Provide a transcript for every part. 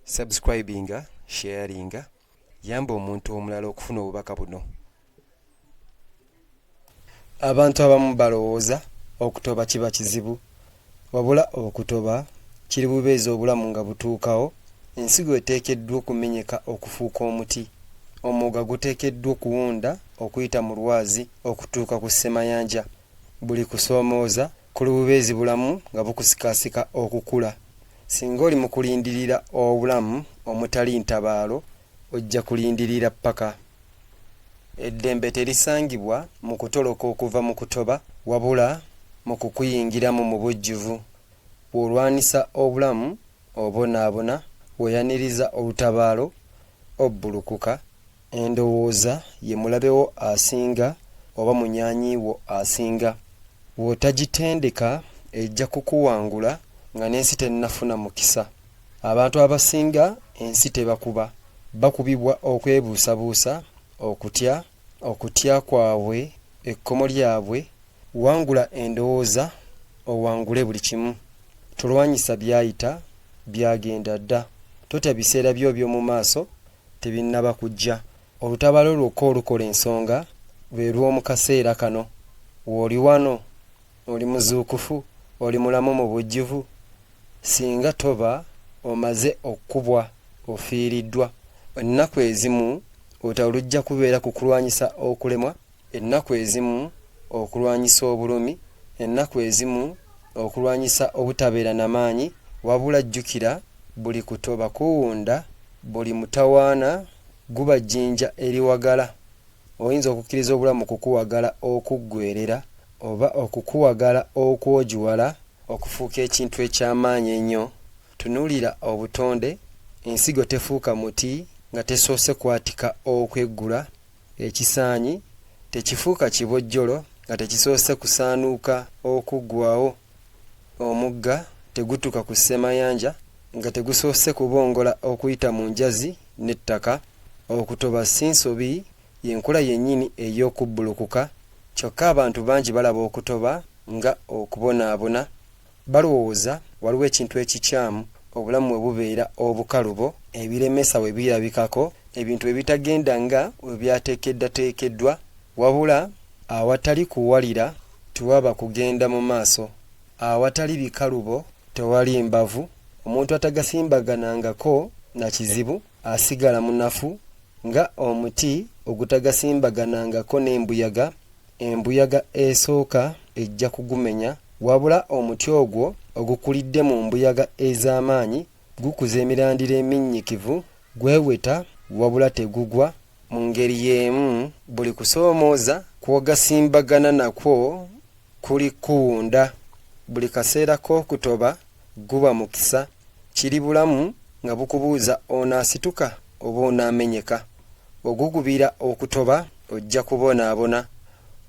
subscribinga, sharinga, yamba omuntu omulala okufuna obubaka buno. Abantu abamu balowooza okutoba kiba kizibu, wabula okutoba kiri bubeezi obulamu nga butuukawo. Ensigo eteekeddwa okumenyeka okufuuka omuti. Omugga guteekeddwa okuwunda okuyita mu lwazi okutuuka ku ssemayanja. Buli kusoomooza kuli bubeezi bulamu nga bukusikaasika okukula. Singa oli mu kulindirira obulamu omutali ntabaalo, ojja kulindirira ppaka. Eddembe terisangibwa mu kutoloka okuva mu kutoba, wabula mu kukuyingiramu mu bujjuvu. Bw'olwanisa obulamu obonaabona, weyaniriza olutabaalo obbulukuka. Endowooza ye mulabewo asinga oba munyaanyiiwo asinga. Bw'otagitendeka ejja kukuwangula nga n'ensi tennafuna mukisa. Abantu abasinga ensi tebakuba, bakubibwa okwebuusabuusa, okutya kwabwe, ekkomo lyabwe. Wangula endowooza owangule buli kimu. Tolwanyisa byayita, byagenda dda. Totya biseera byo by'omu maaso tebinnaba kujja. Olutabaalo lwokka olukola ensonga lwe lw'omu kaseera kano. W'oli wano, oli muzuukufu, oli mulamu mu bujjuvu. Singa toba omaze okubwa, ofiiriddwa. Ennaku ezimu olutalo lujja kubeera ku kulwanyisa okulemwa, ennaku ezimu okulwanyisa obulumi, ennaku ezimu okulwanyisa obutabeera n'amaanyi. Wabula jjukira, buli kutoba kuwunda, buli mutawaana guba jjinja eriwagala. Oyinza okukkiriza obulamu kukuwagala okuggwerera oba okukuwagala okwojuwala okufuuka ekintu eky'amaanyi ennyo. Tunuulira obutonde. Ensigo tefuuka muti nga tesoose kwatika okweggula. Ekisaanyi tekifuuka kibojjolo nga tekisoose kusaanuuka okuggwawo. Omugga tegutuuka ku ssemayanja nga tegusoose kubongola okuyita mu njazi n'ettaka. Okutoba si nsobi, y'enkola yennyini ey'okubbulukuka. Kyokka abantu bangi balaba okutoba nga okubonaabona. Balowooza waliwo ekintu ekikyamu obulamu bwe bubeera obukalubo, ebiremesa we birabikako, ebintu ebitagenda nga we byateekeddwateekeddwa. Wabula awatali kuwalira tewaba kugenda mu maaso. Awatali bikalubo tewali mbavu. Omuntu atagasimbaganangako na kizibu asigala munafu, nga omuti ogutagasimbaganangako n'embuyaga. Embuyaga esooka ejja kugumenya, wabula omuti ogwo ogukulidde mu mbuyaga ez'amaanyi gukuza emirandira eminnyikivu, gweweta wabula tegugwa. Mu ngeri y'emu, buli kusoomooza kw'ogasimbagana nakwo kuli kuwunda. Buli kaseera k'okutoba guba mukisa. Kiri bulamu nga bukubuuza onaasituka oba onaamenyeka. Ogugubira okutoba ojja kubonaabona.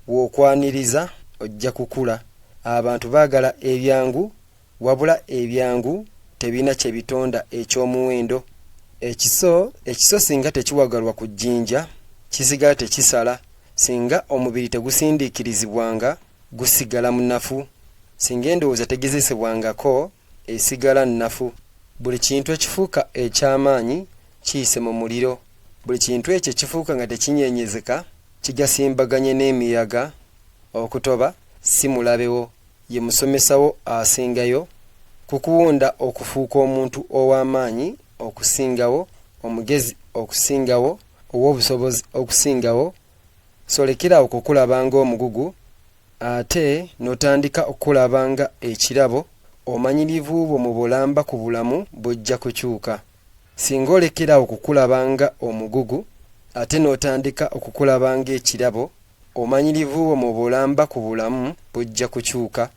W'okwaniriza ojja kukula. Abantu baagala ebyangu, wabula ebyangu tebina kye bitonda eky'omuwendo. Ekiso singa tekiwagalwa ku jjinja kisigala tekisala. Singa omubiri tegusindiikirizibwanga gusigala munafu. Singa endowooza tegezesebwangako esigala nnafu. Buli kintu ekifuuka eky'amaanyi kiyise mu muliro. Buli kintu ekyo kifuuka nga tekinyeenyezeka kigasimbaganye n'emiyaga. Okutoba si mulabewo, ye musomesawo asingayo. Kukuwunda okufuuka omuntu ow'amaanyi okusingawo, omugezi okusingawo, ow'obusobozi okusingawo. Solekera okukulaba ng'omugugu ate n'otandika okukulaba nga ekirabo. Omanyirivu bwo mu bulamba ku bulamu bujja kukyuka. Singa olekera okukulaba nga omugugu ate n'otandika okukulaba ng'ekirabo, omanyirivu bwo mu bulamba ku bulamu bujja kukyuka.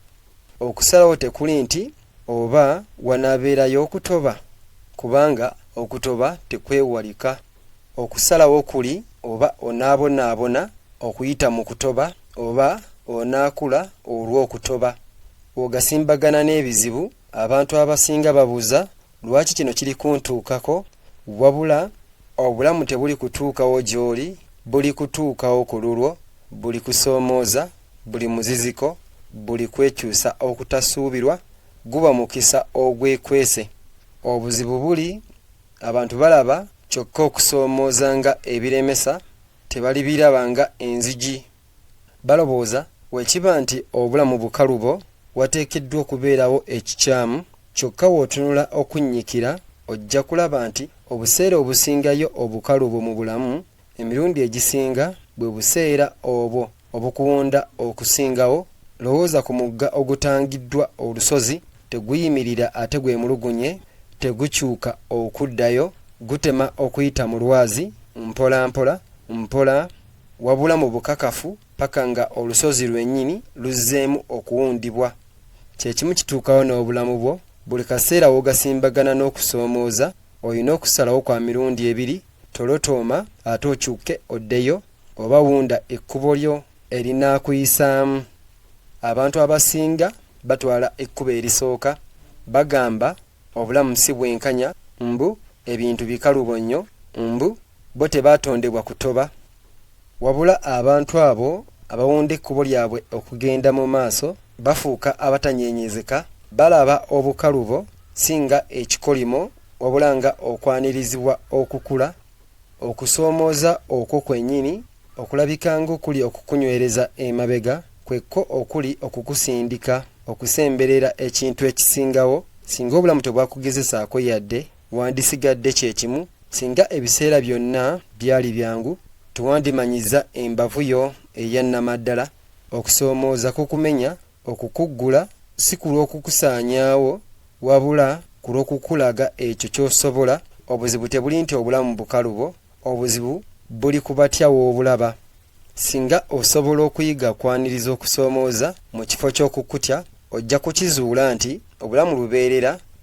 Okusalawo tekuli nti oba wanaabeerayo okutoba, kubanga okutoba tekwewalika. Okusalawo kuli oba onaabonaabona okuyita mu kutoba oba onaakula olw'okutoba. Ogasimbagana n'ebizibu. Abantu abasinga babuuza lwaki kino kiri kuntuukako, wabula obulamu tebuli kutuukawo gy'oli, buli kutuukawo ku lulwo. Buli kusoomooza, buli muziziko, buli kwekyusa okutasuubirwa guba mukisa ogwekwese. Obuzibu buli abantu balaba kyokka okusoomooza nga ebiremesa, tebali biraba nga enzigi. Balowooza wekiba nti obulamu bukalubo wateekeddwa okubeerawo ekikyamu, kyokka w'otunula okunnyikira ojja kulaba nti obuseera obusingayo obukalubo mu bulamu emirundi egisinga bwe buseera obwo obukuwunda okusingawo. Lowooza ku mugga ogutangiddwa olusozi, teguyimirira ate gwemulugunye, tegukyuka okuddayo, gutema okuyita mu lwazi mpola mpola, wabula mu bukakafu paka nga olusozi lwennyini luzzeemu okuwundibwa. Kyekimu kituukawo n'obulamu bwo. Buli kaseera w'ogasimbagana n'okusoomooza olina okusalawo kwa mirundi 2, tolotooma ate okyuke oddeyo, oba wunda ekkubo lyo erinaakuyisaamu. Abantu abasinga batwala ekkubo erisooka, bagamba obulamu si bwenkanya, mbu ebintu bikalubo nnyo, mbu bo tebaatondebwa kutoba. Wabula abantu abo abawunda ekkubo lyabwe okugenda mu maaso bafuuka abatanyeenyezeka, balaba obukalubo singa ekikolimo wabula nga okwanirizibwa okukula, okusoomooza okwo kwennyini okulabika ng'okuli okukunywereza emabega, kwekko okuli okukusindika okusemberera ekintu ekisingawo. Singa obulamu tebwakugezesaako yadde wandisigadde kyekimu. Singa ebiseera byonna byali byangu tewandimanyiza embavu yo eyannamaddala. Okusoomooza kukumenya, okukuggula si ku lw'okukusaanyaawo wabula ku lw'okukulaga ekyo ky'osobola. Obuzibu tebuli nti obulamu bukalubo, obuzibu buli ku batya w'obulaba. Singa osobola okuyiga kwaniriza okusoomooza mu kifo ky'okukutya, ojja kukizuula nti obulamu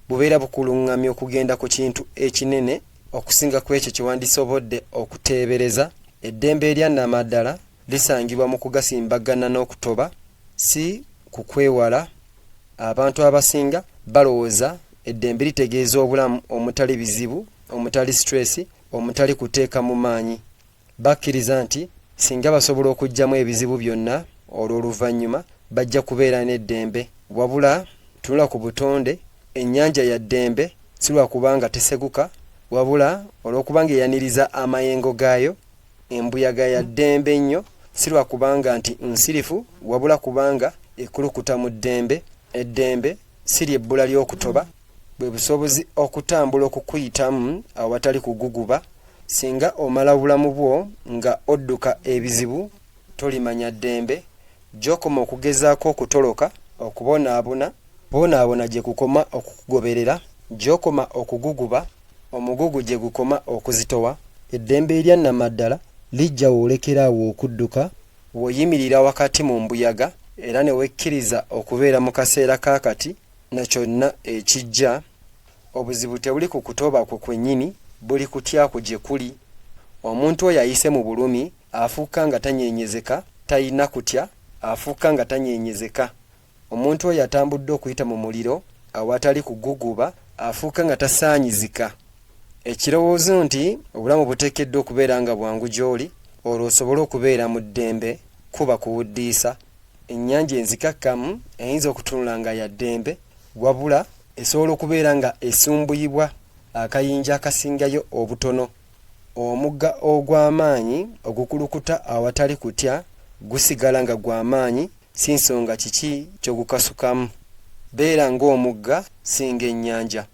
bubeera bukuluŋŋamya okugenda ku kintu ekinene okusinga ku ekyo kyewandisobodde okuteebereza. Eddembe eryannamaddala lisangibwa mu kugasimbagana n'okutoba, si ku kwewala. Abantu abasinga balowooza eddembe litegeeza obulamu omutali bizibu, omutali stress, omutali kuteeka mu maanyi. Bakkiriza nti singa basobola okuggyamu ebizibu byonna, olwo oluvannyuma bajja kubeera n'eddembe. Wabula tunula ku butonde, ennyanja ya ddembe si lwa kubanga teseguka, wabula olw'okubanga eyaniriza amayengo gaayo. Embuyaga ya ddembe nnyo si lwa kubanga nti nsirifu, wabula kubanga ekulukuta mu ddembe. Eddembe si lyebbula ly'okutoba, bwe busobozi okutambula okukuyitamu awatali kuguguba. Singa omala bulamu bwo nga odduka ebizibu, tolimanya ddembe. Gy'okoma okugezaako okutoloka, okubonaabona gye kukoma okukugoberera. Gy'okoma okuguguba, omugugu gye gukoma okuzitowa. Eddembe eryannamaddala lijja woolekerawo okudduka, w'oyimirira wakati mu mbuyaga era ne wekkiriza okubeera mu kaseera kaakati na kyonna ekijja. Obuzibu tebuli ku kutoba kwo kwennyini, buli kutyako gye kuli. Omuntu oyo ayise mu bulumi afuuka nga tanyeenyezeka, talina kutya, afuuka nga tanyeenyezeka. Omuntu oyo atambudde okuyita mu muliro awatali kuguguba, afuuka nga tasaanyizika. Ekirowoozo nti obulamu buteekeddwa okubeera nga bwangu gy'oli, olwo osobole okubeera mu ddembe, kuba kuwuddiisa. Ennyanja enzikakkamu eyinza okutunula nga ya ddembe, wabula esobola okubeera nga esumbuyibwa akayinja akasingayo obutono. Omugga ogw'amaanyi ogukulukuta awatali kutya gusigala nga gw'amaanyi, si nsonga kiki ky'ogukasukamu. Beera ng'omugga singa ennyanja.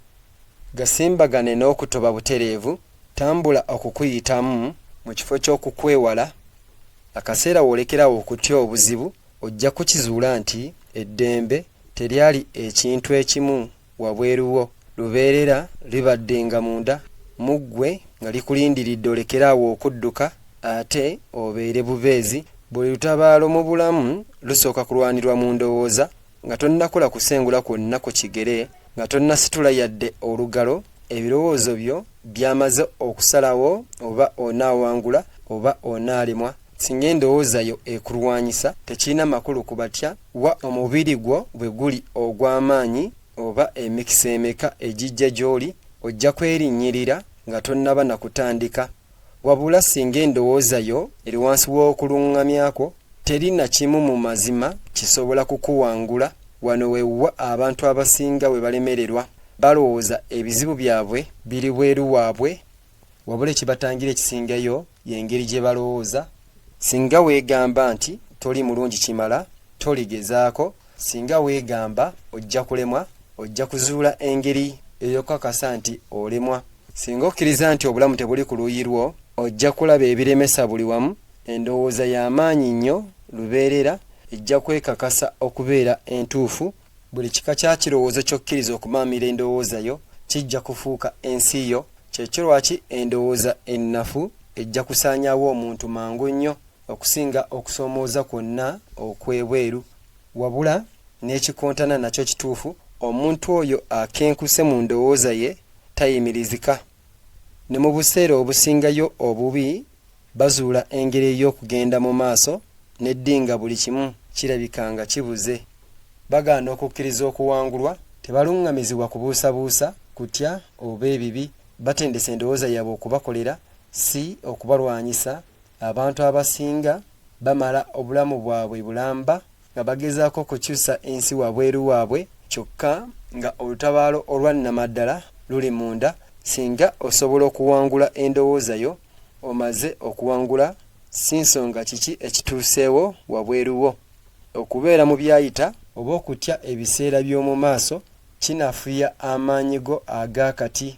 Gasimbagane n'okutoba butereevu, tambula okukuyitamu mu kifo ky'okukwewala. Akaseera w'olekerawo okutya obuzibu, ojja kukizuula nti eddembe teryali ekintu ekimu wabweruwo. Lubeerera libadde nga munda mu ggwe nga likulindiridde olekeraawo okudduka ate obeere bubeezi. Buli lutabaalo mu bulamu lusooka kulwanirwa mu ndowooza, nga tonnakola kusengula kwonna ku kigere, nga tonnasitula yadde olugalo. Ebirowoozo byo byamaze okusalawo oba onaawangula oba onaalemwa. Singa endowooza yo ekulwanyisa, tekirina makulu ku batya wa omubiri gwo bwe guli ogw'amaanyi oba emikisa emeka egijja gy'oli, ojja kwerinnyirira nga tonnaba na kutandika. Wabula singa endowooza yo eri wansi w'okuluŋŋamyako, terina kimu mu mazima kisobola kukuwangula. Wano weewuwa abantu abasinga we balemererwa. balowooza ebizibu byabwe biri bweru waabwe, wabula ekibatangira ekisingayo y'engeri gye balowooza. Singa weegamba nti toli mulungi kimala, toligezaako. Singa weegamba ojja kulemwa, ojja kuzuula engeri ey'okukakasa nti olemwa. Singa okkiriza nti obulamu tebuli ku luuyi lwo, ojja kulaba ebiremesa buli wamu. Endowooza y'amaanyi nnyo lubeerera, ejja kwekakasa okubeera entuufu. Buli kika kya kirowoozo ky'okkiriza okumaamira endowooza yo kijja kufuuka ensi yo. Kyekyo lwaki endowooza ennafu ejja kusaanyaawo omuntu mangu nnyo okusinga okusoomooza kwonna okw'ebweru. Wabula n'ekikontana nakyo kituufu, omuntu oyo akenkuse mu ndowooza ye tayimirizika. Ne mu buseera obusingayo obubi bazuula engeri ey'okugenda mu maaso, n'eddinga buli kimu kirabika nga kibuze. Bagaana okukkiriza okuwangulwa, tebaluŋŋamizibwa kubuusabuusa, kutya oba ebibi. Batendesa endowooza yaabwe okubakolera, si okubalwanyisa. Abantu abasinga bamala obulamu bwabwe bulamba nga bagezaako okukyusa ensi wabweru waabwe, kyokka nga olutabaalo olwannamaddala luli munda. Singa osobola okuwangula endowooza yo, omaze okuwangula. Si nsonga kiki ekituuseewo wabweru wo. Okubeera mu byayita oba okutya ebiseera by'omu maaso kinafuya amaanyi go ag'akati.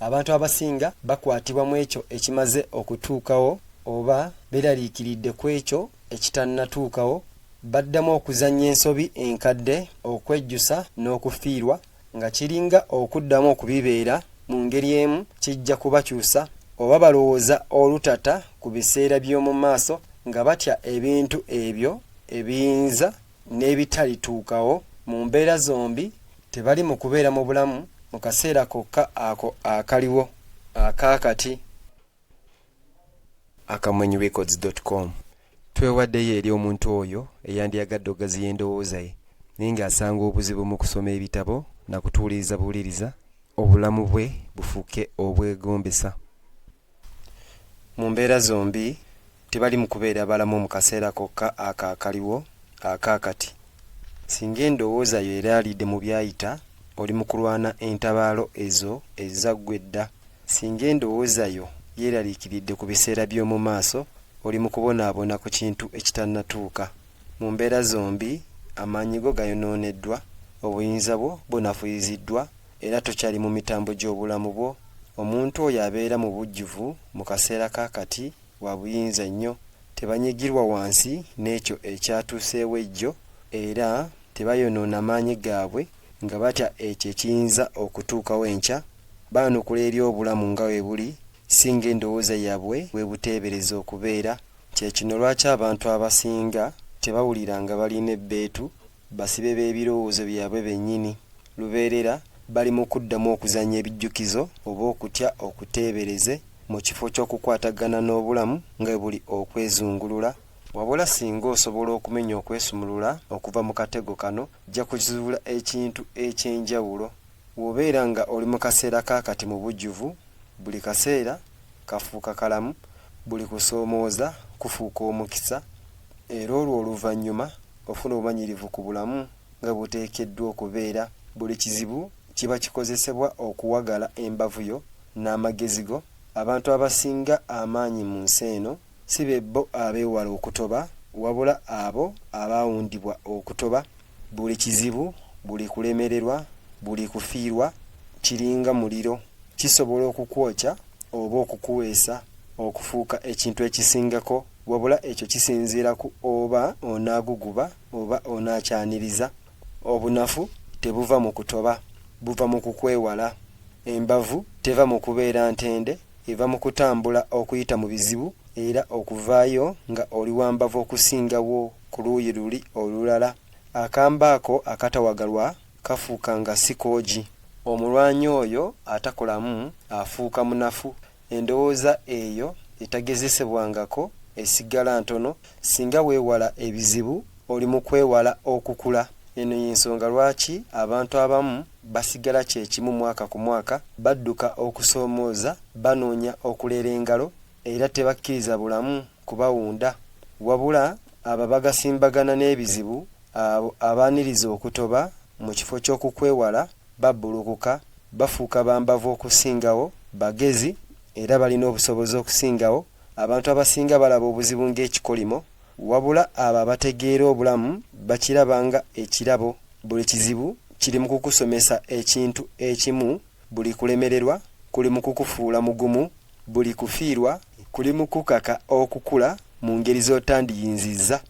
Abantu abasinga bakwatibwa mu ekyo ekimaze okutuukawo oba beeraliikiridde ku ekyo ekitannatuukawo. Baddamu okuzannya ensobi enkadde, okwejjusa n'okufiirwa, nga kiringa okuddamu okubibeera mu ngeri emu kijja kubakyusa. Oba balowooza olutata ku biseera by'omu maaso nga batya ebintu ebyo ebiyinza n'ebitalituukawo. Mu mbeera zombi tebali mu kubeera mu bulamu mu kaseera kokka ako akaliwo akaakati. Akamanyirecords.com. Twewaddeyo eri omuntu oyo eyandiyagadde ogaziya endowooza ye naye ng'asanga obuzibu mu kusoma ebitabo na kutuuliriza buwuliriza, obulamu bwe bufuuke obwegombesa. Mu mbeera zombi tebali mu kubeera balamu mu kaseera kokka akaakaliwo akaakati. Singa endowooza yo eraalidde mu byayita, oli mu kulwana entabaalo ezo ezaggwa edda. Singa endowooza yo yeeraliikiridde ku biseera by'omu maaso, oli mu kubonaabona ku kintu ekitannatuuka. Mu mbeera zombi amaanyi go gayonooneddwa, obuyinza bwo bunafuyiziddwa, era tokyali mu mitambo gy'obulamu bwo. Omuntu oyo abeera mu bujjuvu mu kaseera kaakati wa buyinza nnyo. Tebanyigirwa wansi n'ekyo ekyatuuseewo ejjo, era tebayonoona maanyi gaabwe nga batya ekyo ekiyinza okutuukawo enkya. Baanukula eri obulamu nga we buli, singa endowooza yaabwe we buteebereza okubeera. Kyekino lwaki abantu abasinga tebawulira nga balina ebbeetu, basibe b'ebirowoozo byabwe bennyini. Lubeerera bali mu kuddamu okuzannya ebijjukizo oba okutya okuteebereze mu kifo ky'okukwatagana n'obulamu nga buli okwezungulula. Wabula singa osobola okumenya okwesumulula okuva mu katego kano, jja kuzuula ekintu eky'enjawulo. Bw'obeera nga oli mu kaseera kaakati mu bujjuvu, buli kaseera kafuuka kalamu, buli kusoomooza kufuuka omukisa, era olwo oluvannyuma ofuna obumanyirivu ku bulamu nga buteekeddwa okubeera. Buli kizibu kiba kikozesebwa okuwagala embavu yo n'amagezi go. Abantu abasinga amaanyi mu nsi eno si be bo abeewala okutoba, wabula abo abaawundibwa okutoba. Buli kizibu, buli kulemererwa, buli kufiirwa kiringa muliro, kisobola okukwokya oba okukuweesa okufuuka ekintu ekisingako, wabula ekyo kisinziira ku oba onaaguguba oba onaakyaniriza. Obunafu tebuva mu kutoba, buva mu kukwewala. Embavu teva mu kubeera ntende, eva mu kutambula okuyita mu bizibu, era okuvaayo nga oli wambavu okusingawo ku luuyi luli olulala. Akamba ako akatawagalwa kafuuka nga si koogi. Omulwanyi oyo atakolamu afuuka munafu. Endowooza eyo etagezesebwangako esigala ntono. Singa weewala ebizibu, oli mu kwewala okukula. Eno y'ensonga lwaki abantu abamu basigala kye kimu mwaka ku mwaka, badduka okusoomooza, banoonya okuleera engalo, era tebakkiriza bulamu kubawunda. Wabula abo bagasimbagana n'ebizibu, abo abaaniriza okutoba mu kifo ky'okukwewala babbulukuka, bafuuka bambavu okusingawo, bagezi era balina obusobozi okusingawo. Abantu abasinga balaba obuzibu ng'ekikolimo, wabula abo abategeera obulamu bakiraba nga ekirabo. Buli kizibu kiri mu kukusomesa ekintu ekimu, buli kulemererwa kuli mu kukufuula mugumu, buli kufiirwa kuli mu kukaka okukula mu ngeri z'otandiyinzizza.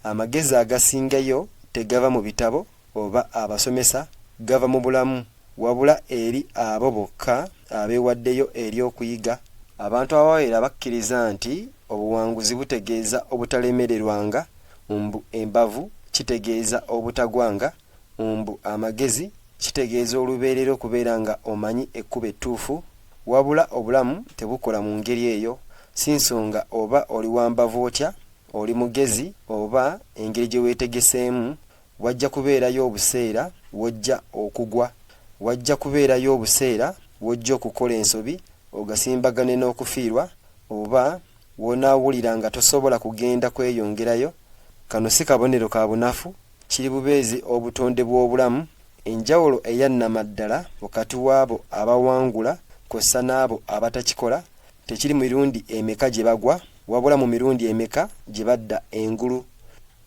Amagezi agasingayo tegava mu bitabo oba abasomesa, gava mu bulamu, wabula eri abo bokka abeewaddeyo eri okuyiga. Abantu abawerera bakkiriza nti obuwanguzi butegeeza obutalemererwanga, mbu embavu kitegeeza obutagwanga, mbu amagezi kitegeeza olubeerera okubeera nga omanyi ekkubo ettuufu, wabula obulamu tebukola mu ngeri eyo. Si nsonga oba oli wambavu otya, oli mugezi oba engeri gye weetegeseemu, wajja kubeerayo obuseera wojja okugwa, wajja kubeerayo obuseera wojja okukola ensobi ogasimbagane n'okufiirwa, oba wonaawulira nga tosobola kugenda kweyongerayo. Kano si kabonero ka bunafu, kiri bubeezi obutonde bw'obulamu. Enjawulo eyannamaddala wakati w'abo abawangula kw'ossa n'abo abatakikola tekiri mu mirundi emeka gye bagwa, wabula mu mirundi emeka gye badda engulu.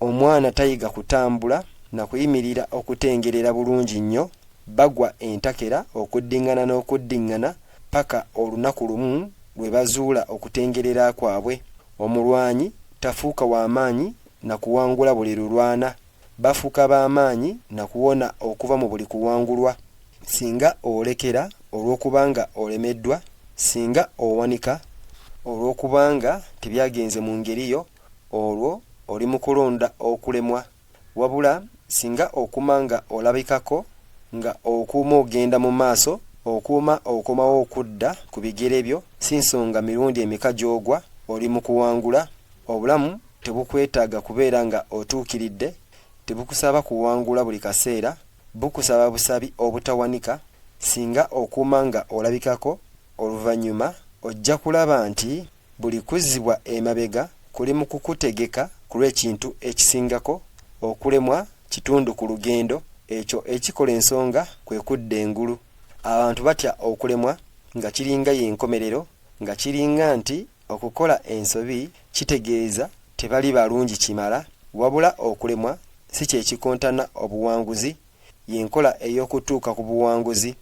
Omwana tayiga kutambula na kuyimirira okutengerera bulungi nnyo, bagwa entakera okuddiŋŋana n'okuddiŋŋana paka olunaku lumu lwe bazuula okutengerera kwabwe. Omulwanyi tafuuka w'amaanyi na kuwangula buli lulwana, bafuuka b'amaanyi na kuwona okuva mu buli kuwangulwa. Singa olekera olw'okubanga olemeddwa, singa owanika olw'okubanga tebyagenze mu ngeriyo, olwo oli mu kulonda okulemwa. Wabula singa okuma nga olabikako nga okuuma ogenda mu maaso, okuuma okomawo okudda ku bigere byo, si nsonga mirundi emeka gy'ogwa, oli mu kuwangula. Obulamu tebukwetaaga kubeera nga otuukiridde, tebukusaba kuwangula buli kaseera, bukusaba busabi obutawanika. Singa okuuma nga olabikako, oluvannyuma ojja kulaba nti buli kuzzibwa emabega kuli mu kukutegeka ku lw'ekintu ekisingako. Okulemwa kitundu ku lugendo, ekyo ekikola ensonga kwe kudda engulu. Abantu batya okulemwa nga kiringa y'enkomerero, nga kiringa nti okukola ensobi kitegeeza tebali balungi kimala, wabula okulemwa si kye kikontana obuwanguzi, y'enkola ey'okutuuka ku buwanguzi.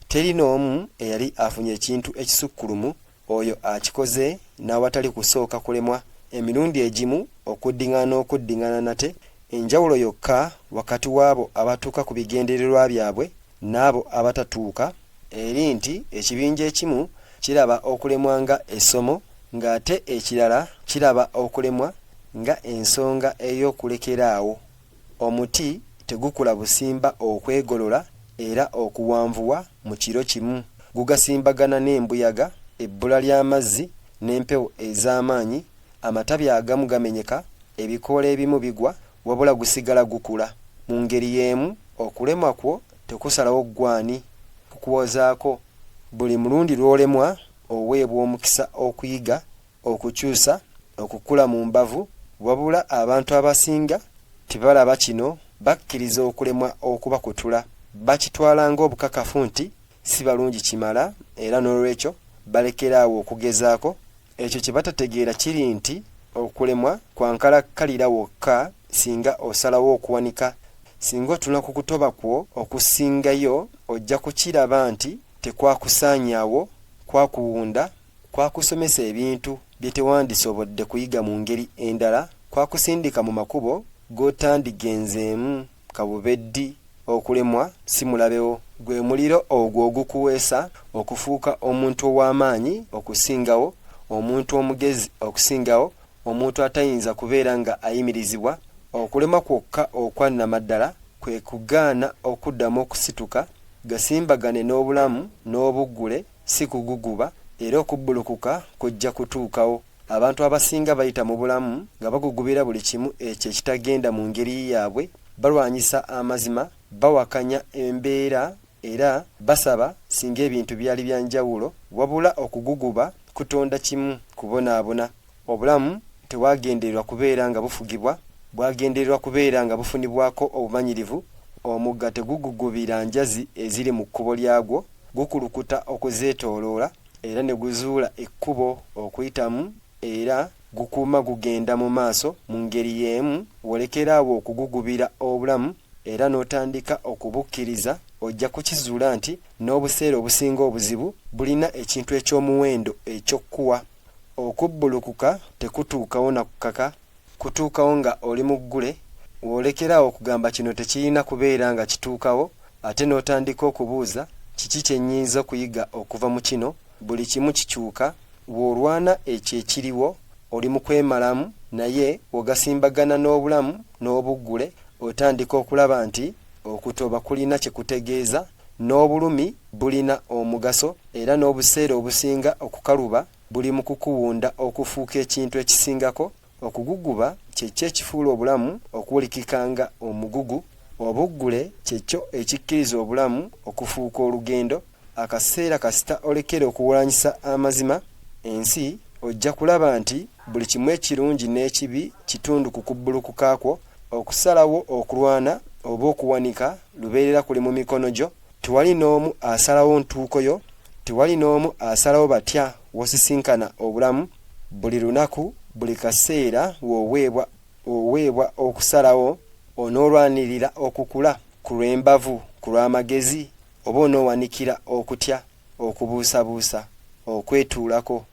Teri n'omu eyali afunye ekintu ekisukkulumu oyo akikoze n'awatali kusooka kulemwa. Emirundi egimu okuddiŋŋana okuddiŋŋana nate, enjawulo yokka wakati w'abo abatuuka ku bigendererwa byabwe n'abo abatatuuka eri nti ekibinja ekimu kiraba okulemwa nga essomo, ng'ate ekirala kiraba okulemwa nga ensonga ey'okulekeraawo. Omuti tegukula busimba okwegolola era okuwanvuwa mu kiro kimu, gugasimbagana n'embuyaga, ebbula ly'amazzi n'empewo ez'amaanyi. Amatabi agamu gamenyeka, ebikoola ebimu bigwa, wabula gusigala gukula. Mu ngeri y'emu okulemwa kwo tekusalawo ggwani kukuwozaako. Buli mulundi lw'olemwa oweebwa omukisa okuyiga, okukyusa, okukula mu mbavu, wabula abantu abasinga tebalaba kino, bakkiriza okulemwa okubakutula. Bakitwala ng'obukakafu nti si balungi kimala era n'olwekyo balekeraawo okugezaako. Ekyo kye batategeera kiri nti okulemwa kwankalakkalira wokka singa osalawo okuwanika. Singa otula ku kutoba kwo okusingayo, ojja kukiraba nti tekwakusaanyaawo, kwakuwunda, kwakusomesa ebintu bye tewandisobodde kuyiga mu ngeri endala, kwakusindika mu makubo g'otandigenzeemu kabubeddi. Okulemwa si mulabewo, gwe muliro ogwo ogukuweesa okufuuka omuntu ow'amaanyi okusingawo, omuntu omugezi okusingawo, omuntu atayinza kubeera nga ayimirizibwa. Okulemwa kwokka okwannamaddala kwe kugaana okuddamu okusituka, gasimbagane n'obulamu n'obuggule, si kuguguba, era okubbulukuka kujja kutuukawo. Abantu abasinga bayita mu bulamu nga bagugubira buli kimu ekyo ekitagenda mu ngeri yaabwe, balwanyisa amazima, bawakanya embeera era basaba singa ebintu byali bya njawulo, wabula okuguguba kutonda kimu kubonaabona. Obulamu tewagendererwa kubeera nga bufugibwa, bwagendererwa kubeera nga bufunibwako obumanyirivu. Omugga tegugugubira njazi eziri mu kkubo lyagwo, gukulukuta okuzeetooloola era ne guzuula ekkubo okuyitamu era gukuuma gugenda mu maaso mu ngeri y'emu. Wolekeraawo okugugubira obulamu era n'otandika okubukkiriza, ojja kukizuula nti n'obuseera obusinga obuzibu bulina ekintu eky'omuwendo eky'okkuwa. Okubbulukuka tekutuukawo na kukaka, kutuukawo nga oli mu ggule. Wolekeraawo okugamba kino tekirina kubeera nga kituukawo, ate n'otandika okubuuza kiki kye nnyinza okuyiga okuva mu kino. Buli kimu kikyuka. Bw'olwana ekyo ekiriwo oli mu kwemalamu, naye ogasimbagana n'obulamu n'obuggule, otandika okulaba nti okutoba kulina kye kutegeeza, n'obulumi bulina omugaso, era n'obuseera obusinga okukaluba buli mu kukuwunda okufuuka ekintu ekisingako. Okuguguba kyekyo ekifuula obulamu okuwulikikanga omugugu. Obuggule kyekyo ekikkiriza obulamu okufuuka olugendo. Akaseera kasita olekere okuwalanyisa amazima, ensi ojja kulaba nti buli kimu ekirungi n'ekibi kitundu ku kubbulukuka kwo. Okusalawo okulwana oba okuwanika lubeerera kuli mu mikono gyo. Tewali n'omu asalawo ntuuko yo, tewali n'omu asalawo batya wosisinkana obulamu. Buli lunaku, buli kaseera w'oweebwa okusalawo, onoolwanirira okukula ku lw'embavu, ku lw'amagezi, oba onoowanikira okutya, okubuusabuusa, okwetuulako.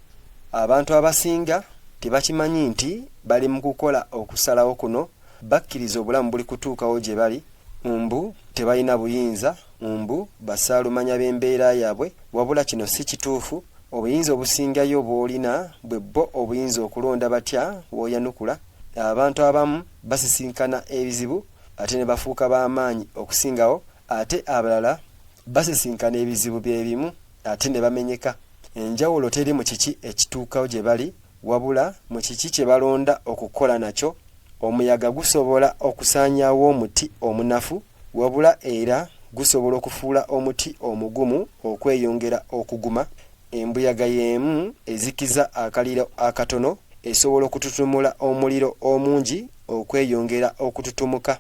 Abantu abasinga tebakimanyi nti bali mu kukola okusalawo kuno. Bakkiriza obulamu buli kutuukawo gye bali. Mbu tebalina buyinza, mbu basaalumanya b'embeera yaabwe, wabula kino si kituufu. Obuyinza obusingayo bw'olina bwe bo obuyinza okulonda batya w'oyanukula. Abantu abamu basisinkana ebizibu ate ne bafuuka b'amaanyi okusingawo, ate abalala basisinkana ebizibu bye bimu ate ne bamenyeka. Enjawulo teri mu kiki ekituukawo gye bali, wabula mu kiki kye balonda okukola nakyo. Omuyaga gusobola okusaanyaawo omuti omunafu, wabula era gusobola okufuula omuti omugumu okweyongera okuguma. Embuyaga y'emu ezikiza akaliro akatono, esobola okututumula omuliro omungi okweyongera okututumuka.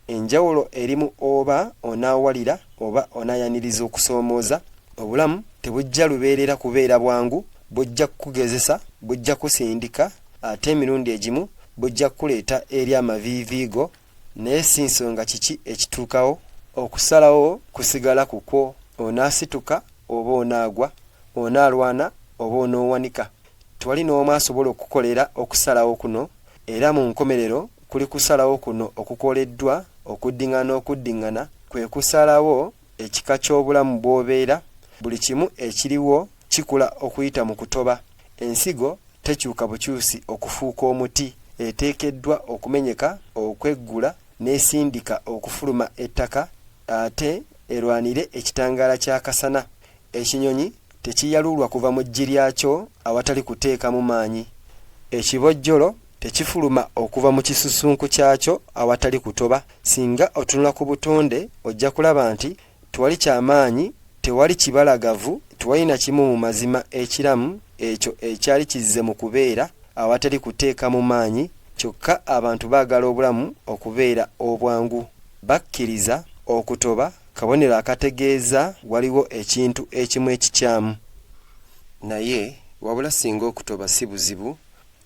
Enjawulo erimu oba onaawalira oba onaayaniriza okusoomooza. Obulamu tebujja lubeerera kubeera bwangu, bujja kukugezesa, bujja kusindika, ate emirundi egimu bujja kuleeta eri amaviiviigo. Naye si nsonga kiki ekituukawo. Okusalawo kusigala kukwo. Onaasituka oba onaagwa, onaalwana oba onoowanika. Tewali n'omu asobola okukolera okusalawo kuno, era mu nkomerero kuli kusalawo kuno okukoleddwa okuddiŋŋana kwe kusalawo ekika ky'obulamu bw'obeera. Buli kimu ekiriwo kikula okuyita mu kutoba. Ensigo tekyuka bukyusi okufuuka omuti, eteekeddwa okumenyeka, okweggula n'esindika okufuluma ettaka, ate erwanire ekitangaala ky'akasana. Ekinyonyi tekiyalulwa kuva mu ggi lyakyo awatali kuteeka mu maanyi. Ekibojjolo tekifuluma okuva mu kisusunku kyakyo awatali kutoba. Singa otunula ku butonde ojja kulaba nti tewali ky'amaanyi, tewali kibalagavu, tewali na kimu mu mazima ekiramu ekyo ekyali kizze mu kubeera awatali kuteeka mu maanyi. Kyokka abantu baagala obulamu okubeera obwangu. Bakkiriza okutoba kabonero akategeeza waliwo ekintu ekimu ekikyamu. Naye wabula singa okutoba si buzibu,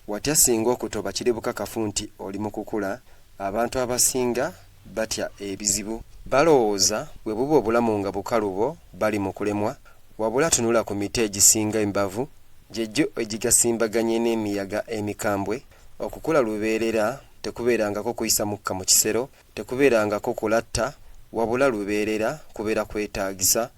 watya singa okutoba kiri bukakafu nti oli mu kukula. Abantu abasinga batya ebizibu. Balowooza bwe buba obulamu nga bukalubo bali mu kulemwa. Wabula tunula ku miti egisinga embavu, gy'egyo egigasimbaganye n'emiyaga emikambwe. Okukula lubeerera, tekubeerangako kuyisa mukka mu kisero, tekubeerangako kulatta, wabula lubeerera kubeera kwetaagisa.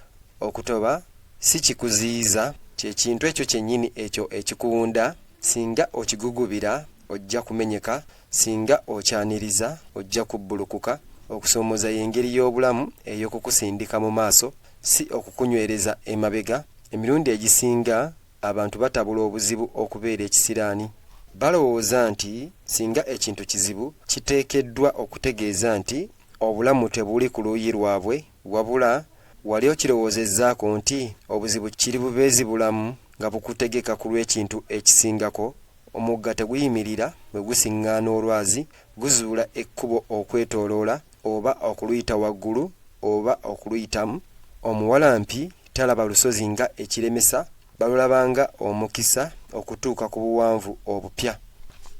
Okutoba si kikuziyiza, kye kintu ekyo kyennyini ekyo ekikuwunda. Singa okigugubira ojja kumenyeka, singa okyaniriza ojja kubbulukuka. Okusoomooza y'engeri y'obulamu ey'okukusindika mu maaso, si okukunywereza emabega. Emirundi egisinga abantu batabula obuzibu okubeera ekisiraani. Balowooza nti singa ekintu kizibu kiteekeddwa okutegeeza nti obulamu tebuli ku luuyi lwabwe, wabula wali okirowoozezzaako nti obuzibu kiri bubeezi bulamu nga bukutegeka ku lw'ekintu ekisingako. Omugga teguyimirira bwe gusiŋŋaana olwazi, guzuula ekkubo okwetooloola oba okuluyita waggulu oba okuluyitamu. Omuwalampi talaba lusozi nga ekiremesa, balulabanga omukisa okutuuka ku buwanvu obupya.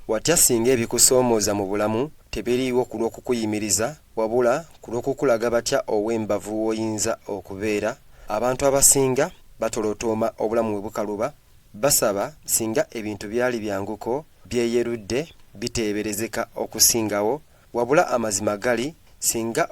Watya singa ebikusoomooza mu bulamu tebiriiwo ku lw'okukuyimiriza wabula ku lw'okukulaga batya ow'embavu w'oyinza okubeera. Abantu abasinga batolotooma obulamu bwe bukaluba, basaba singa ebintu byali byanguko, byeyerudde, biteeberezeka okusingawo, wabula amazima gali singa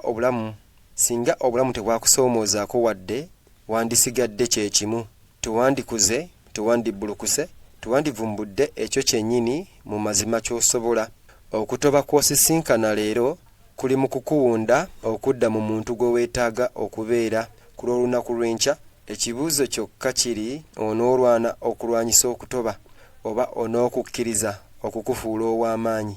obulamu tebwakusoomoozaako wadde wandisigadde kye kimu. Tewandikuze, tewandibulukuse, tewandivumbudde ekyo kyennyini mu mazima ky'osobola. Okutoba kw'osisinkana leero kuli mu kukuwunda okudda mu muntu gwe weetaaga okubeera ku lw'olunaku lw'enkya. Ekibuuzo kyokka kiri onoolwana okulwanyisa okutoba oba onookukkiriza okukufuula ow'amaanyi.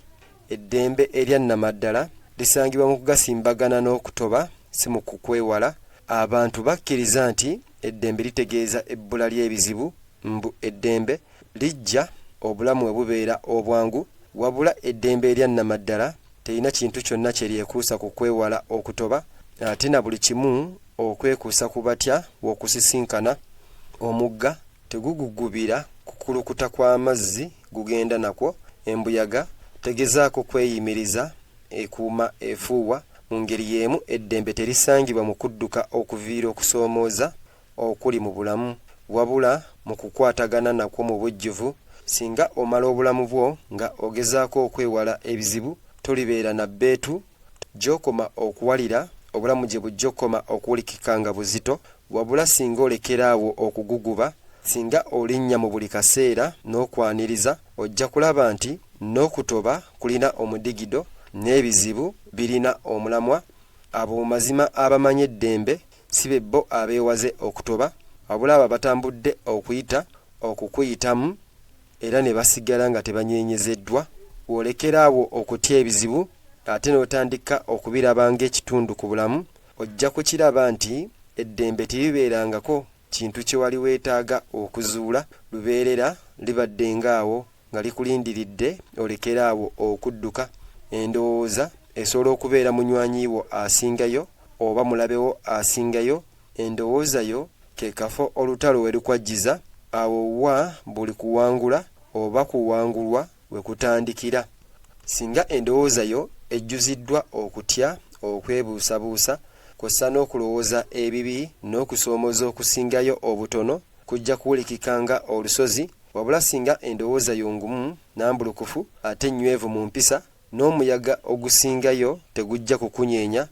Eddembe erya nnamaddala lisangibwa mu kugasimbagana n'okutoba, si mu kukwewala. Abantu bakkiriza nti eddembe litegeeza ebbula ly'ebizibu, mbu eddembe lijja obulamu bwe bubeera obwangu, wabula eddembe erya nnamaddala terina kintu kyonna kye lyekuusa ku kwewala okutoba, ate na buli kimu okwekuusa ku batya w'okusisinkana. Omugga tegugugubira kukulukuta kw'amazzi gugenda nakwo. Embuyaga tegezaako kweyimiriza ekuuma efuuwa. Mu ngeri y'emu eddembe terisangibwa mu kudduka okuviira okusoomooza okuli mu bulamu, wabula mu kukwatagana nakwo mu bujjuvu. Singa omala obulamu bwo nga ogezaako okwewala ebizibu, tolibeera na bbeetu gy'okoma okuwalira obulamu gye bujja okoma okuwulikika nga buzito, wabula singa olekeraawo okuguguba, singa olinnya mu buli kaseera n'okwaniriza, ojja kulaba nti n'okutoba kulina omudigido n'ebizibu birina omulamwa. Abo mazima abamanyi eddembe si be bo abeewaze okutoba, wabula abo batambudde okukuyitamu era ne basigala nga tebanyeenyezeddwa. Bw'olekeraawo okutya ebizibu ate n'otandika okubiraba ng'ekitundu ku bulamu, ojja kukiraba nti eddembe teribeerangako kintu kye wali weetaaga okuzuula. Lubeerera libadde ng'awo nga likulindiridde olekeraawo okudduka. Endowooza esobola okubeera munywanyiiwo asingayo oba mulabewo asingayo. Endowooza yo ke kafo olutalo we lukwajjiza, awo wa buli kuwangula oba kuwangulwa we kutandikira. Singa endowooza yo ejjuziddwa okutya, okwebuusabuusa, kw'ossa n'okulowooza ebibi n'okusoomooza okusingayo obutono, kujja kuwulikika nga olusozi. Wabula singa endowooza yo ngumu nambulukufu ate nnywevu mu mpisa, n'omuyaga ogusingayo tegujja kukunyeenya.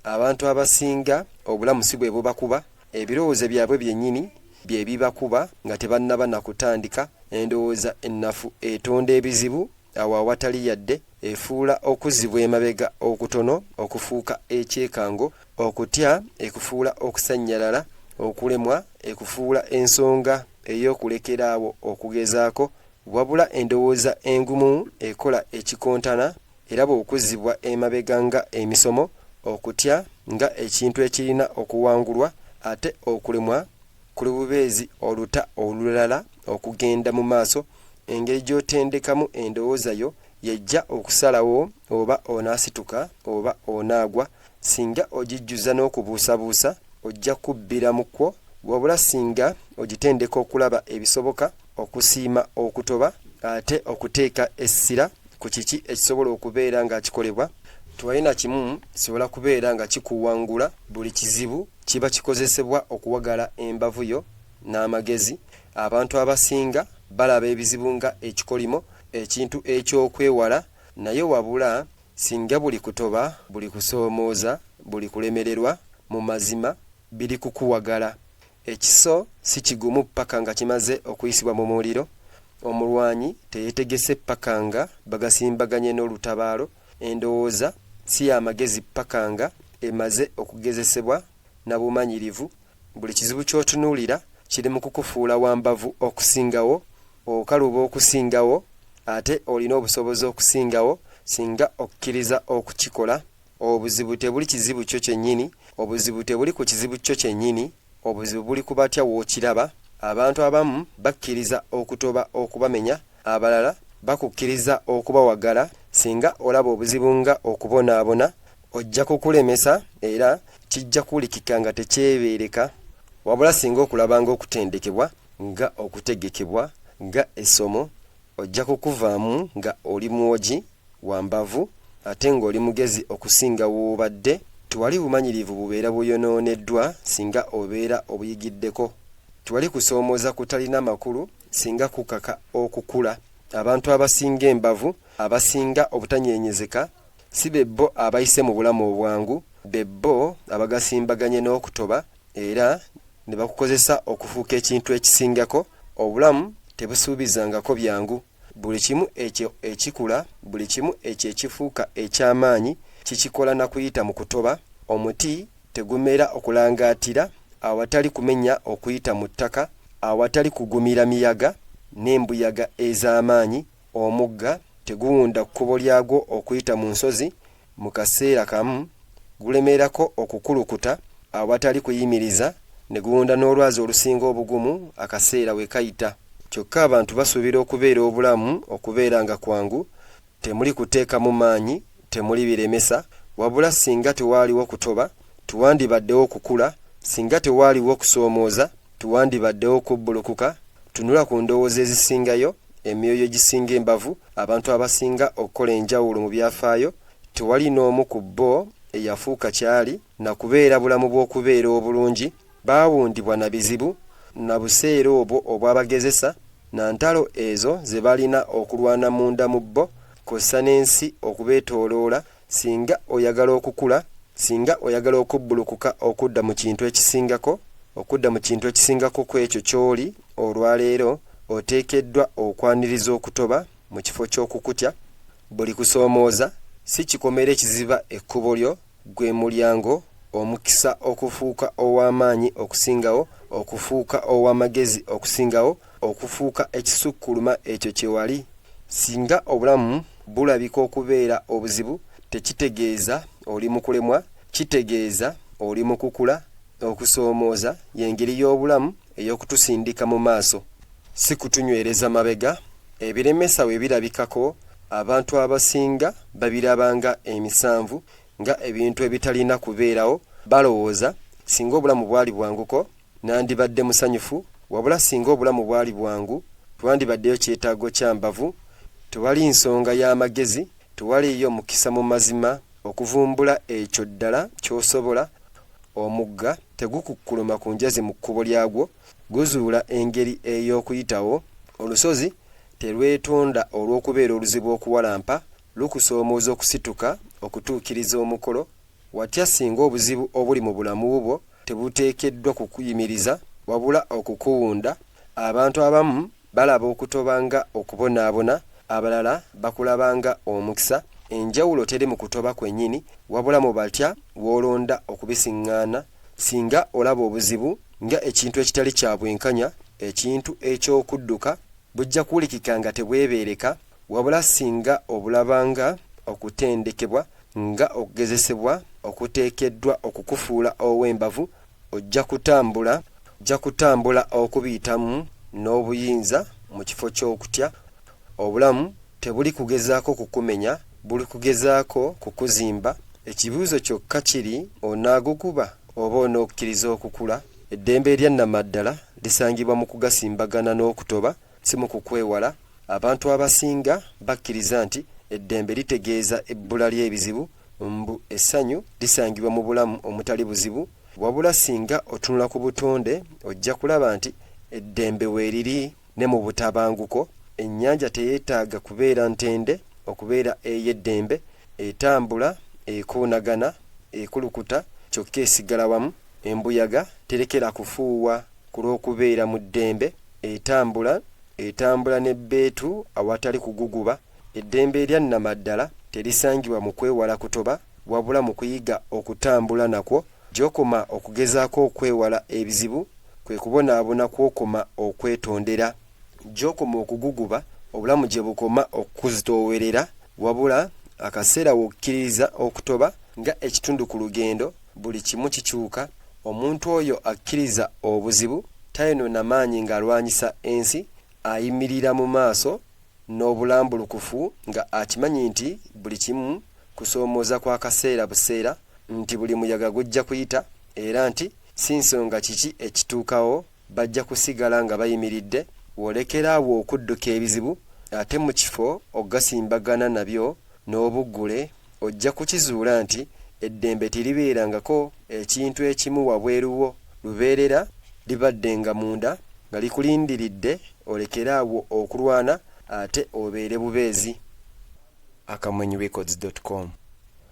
Abantu abasinga obulamu si bwe bubakuba, ebirowoozo byabwe byennyini bye bibakuba nga tebannaba na kutandika. Endowooza ennafu etonda ebizibu awo awatali yadde, efuula okuzibwa emabega okutono okufuuka ekyekango, okutya ekufuula okusannyalala, okulemwa ekufuula ensonga ey'okulekeraawo okugezaako, wabula endowooza engumu ekola ekikontana, era bw'okuzibwa emabega nga emisomo, okutya nga ekintu ekirina okuwangulwa, ate okulemwa kuli bubeezi oluta olulala okugenda mu maaso. Engeri gy'otendekamu endowooza yo yejja okusalawo oba onaasituka oba onaagwa. Singa ogijjuza n'okubuusabuusa ojja kubbira mu kwo, wabula singa ogitendeka okulaba ebisoboka, okusiima okutoba, ate okuteeka essira ku kiki ekisobola okubeera nga kikolebwa, tewalina kimu kisobola kubeera nga kikuwangula. Buli kizibu kiba kikozesebwa okuwagala embavu yo n'amagezi. Abantu abasinga balaba ebizibu nga ekikolimo, ekintu eky'okwewala, naye wabula singa buli kutoba, buli kusoomooza, buli kulemererwa, mu mazima biri kukuwagala. Ekiso si kigumu paka nga kimaze okuyisibwa mu muliro. Omulwanyi teyeetegese paka nga bagasimbaganye n'olutabaalo. Endowooza si y'amagezi paka nga emaze okugezesebwa na bumanyirivu. Buli kizibu ky'otunuulira kiri mu kukufuula wambavu okusingawo, okaluba okusingawo, ate olina obusobozi okusingawo singa okkiriza okukikola. Obuzibu tebuli kizibu kyo kyennyini, obuzibu tebuli ku kizibu kyo kyennyini, obuzibu buli ku batya w'okiraba. Abantu abamu bakkiriza okutoba okubamenya, abalala bakukkiriza okubawagala. Singa olaba obuzibu nga okubonaabona, ojja kukulemesa era kijja kuwulikika nga tekyebeereka. wabula singa okulaba ng'okutendekebwa nga okutegekebwa nga essomo ojja kukuvaamu nga oli mwogi wa mbavu ate ng'oli mugezi okusinga w'obadde. Tewali bumanyirivu bubeera buyonooneddwa singa obeera obuyigiddeko. Tewali kusoomooza kutalina makulu singa kukaka okukula. Abantu abasinga embavu abasinga obutanyeenyezeka si bebbo abayise mu bulamu obwangu, bebbo abagasimbaganye n'okutoba era ne bakukozesa okufuuka ekintu ekisingako. Obulamu tebusuubizangako byangu. Buli kimu ekyo ekikula, buli kimu ekyo ekifuuka eky'amaanyi kikikola na kuyita mu kutoba. Omuti tegumera okulangaatira awatali kumenya okuyita mu ttaka, awatali kugumira miyaga n'embuyaga ez'amaanyi. Omugga teguwunda kkubo lyagwo okuyita mu nsozi, mu kaseera kamu gulemerako okukulukuta awatali kuyimiriza ne guwunda n'olwazi olusinga obugumu akaseera we kayita. Kyokka abantu basuubira okubeera obulamu okubeera nga kwangu, temuli kuteeka mu maanyi, temuli biremesa. Wabula singa tewaaliwo kutoba tuwandibaddewo okukula, singa tewaaliwo okusoomooza tuwandibaddewo okubbulukuka. Tunula ku ndowooza ezisingayo, emyoyo gisinga embavu, abantu abasinga okukola enjawulo mu byafaayo. Tewali n'omu ku bo eyafuuka kyali na kubeera bulamu bw'okubeera obulungi. Baawundibwa na bizibu na buseera obwo obwabagezesa na ntalo ezo ze balina okulwana munda mu bo, kw'ossa n'ensi okubeetooloola. Singa oyagala okukula, singa oyagala okubbulukuka okudda mu kintu ekisingako, okudda mu kintu ekisingako ku ekyo ky'oli olwaleero, oteekeddwa okwaniriza okutoba mu kifo ky'okukutya. Buli kusoomooza si kikomere kiziba ekkubo lyo, gwe mulyango omukisa okufuuka ow'amaanyi okusingawo, okufuuka ow'amagezi okusingawo, okufuuka ekisukkuluma ekyo kye wali. Singa obulamu bulabika okubeera obuzibu, tekitegeeza oli mu kulemwa, kitegeeza oli mu kukula. Okusoomooza y'engeri y'obulamu ey'okutusindika mu maaso, si kutunywereza mabega. Ebiremesa we birabikako, abantu abasinga babirabanga emisanvu nga ebintu ebitalina kubeerawo. Balowooza singa obulamu bwali bwanguko nandibadde musanyufu, wabula singa obulamu bwali bwangu twandibaddeyo kyetaago kya mbavu. Tewali nsonga y'amagezi, tewaliyo mukisa mu mazima okuvumbula ekyo ddala ky'osobola. Omugga tegukukkuluma ku njazi mu kkubo lyagwo, guzuula engeri ey'okuyitawo. Olusozi terwetonda olw'okubeera oluzibu okuwalampa, lukusoomooza okusituka okutuukiriza omukolo. Watya singa obuzibu obuli mu bulamu bwo tebuteekeddwa kukuyimiriza wabula okukuwunda. Abantu abamu balaba okutoba nga okubonaabona, abalala bakulaba nga omukisa. Enjawulo teri mu kutoba kwennyini, wabula mu batya w'olonda okubisiŋŋaana. Singa olaba obuzibu nga ekintu ekitali kya bwenkanya, ekintu eky'okudduka, bujja kuwulikika nga tebwebeereka. Wabula singa obulabanga okutendekebwa nga okugezesebwa okuteekeddwa okukufuula ow'embavu, ojja kutambula okubiyitamu n'obuyinza mu kifo ky'okutya. Obulamu tebuli kugezaako kukumenya, buli kugezaako kukuzimba. Ekibuuzo kyokka kiri onaagukuba oba onookkiriza okukula. Eddembe erya nnamaddala lisangibwa mu kugasimbagana n'okutoba, si mu kukwewala. Abantu abasinga bakkiriza nti eddembe litegeeza ebbula ly'ebizibu, mbu essanyu lisangibwa mu bulamu omutali buzibu. Wabula singa otunula ku butonde ojja kulaba nti eddembe weeriri ne mu butabanguko. Ennyanja teyeetaaga kubeera ntende okubeera ey'eddembe, etambula, ekuunagana, ekulukuta, kyokka esigala wamu. Embuyaga terekera kufuuwa ku lw'okubeera mu ddembe, etambula n'ebbeetu awatali kuguguba. Eddembe erya nnamaddala terisangibwa mu kwewala kutoba, wabula mu kuyiga okutambula nakwo. Gy'okoma okugezaako okwewala ebizibu kwe kubonaabona kw'okoma okwetondera. Gy'okoma okuguguba obulamu gye bukoma okuzitoowerera, wabula akaseera w'okkiriza okutoba nga ekitundu ku lugendo, buli kimu kikyuka. Omuntu oyo akkiriza obuzibu tayonoona maanyi ng'alwanyisa ensi, ayimirira mu maaso n'obulambulukufu nga akimanyi nti buli kimu kusoomooza kwa kaseera buseera, nti buli muyaga gujja kuyita era nti si nsonga kiki ekituukawo bajja kusigala nga bayimiridde w'olekeraawo okudduka ebizibu ate mu kifo ogasimbagana nabyo n'obuggule ojja kukizuula nti eddembe teribeerangako ekintu ekimu wabweruwo lubeerera libadde nga munda nga likulindiridde olekeraawo okulwana ate obeere bubeezi. akamonyirecords.com.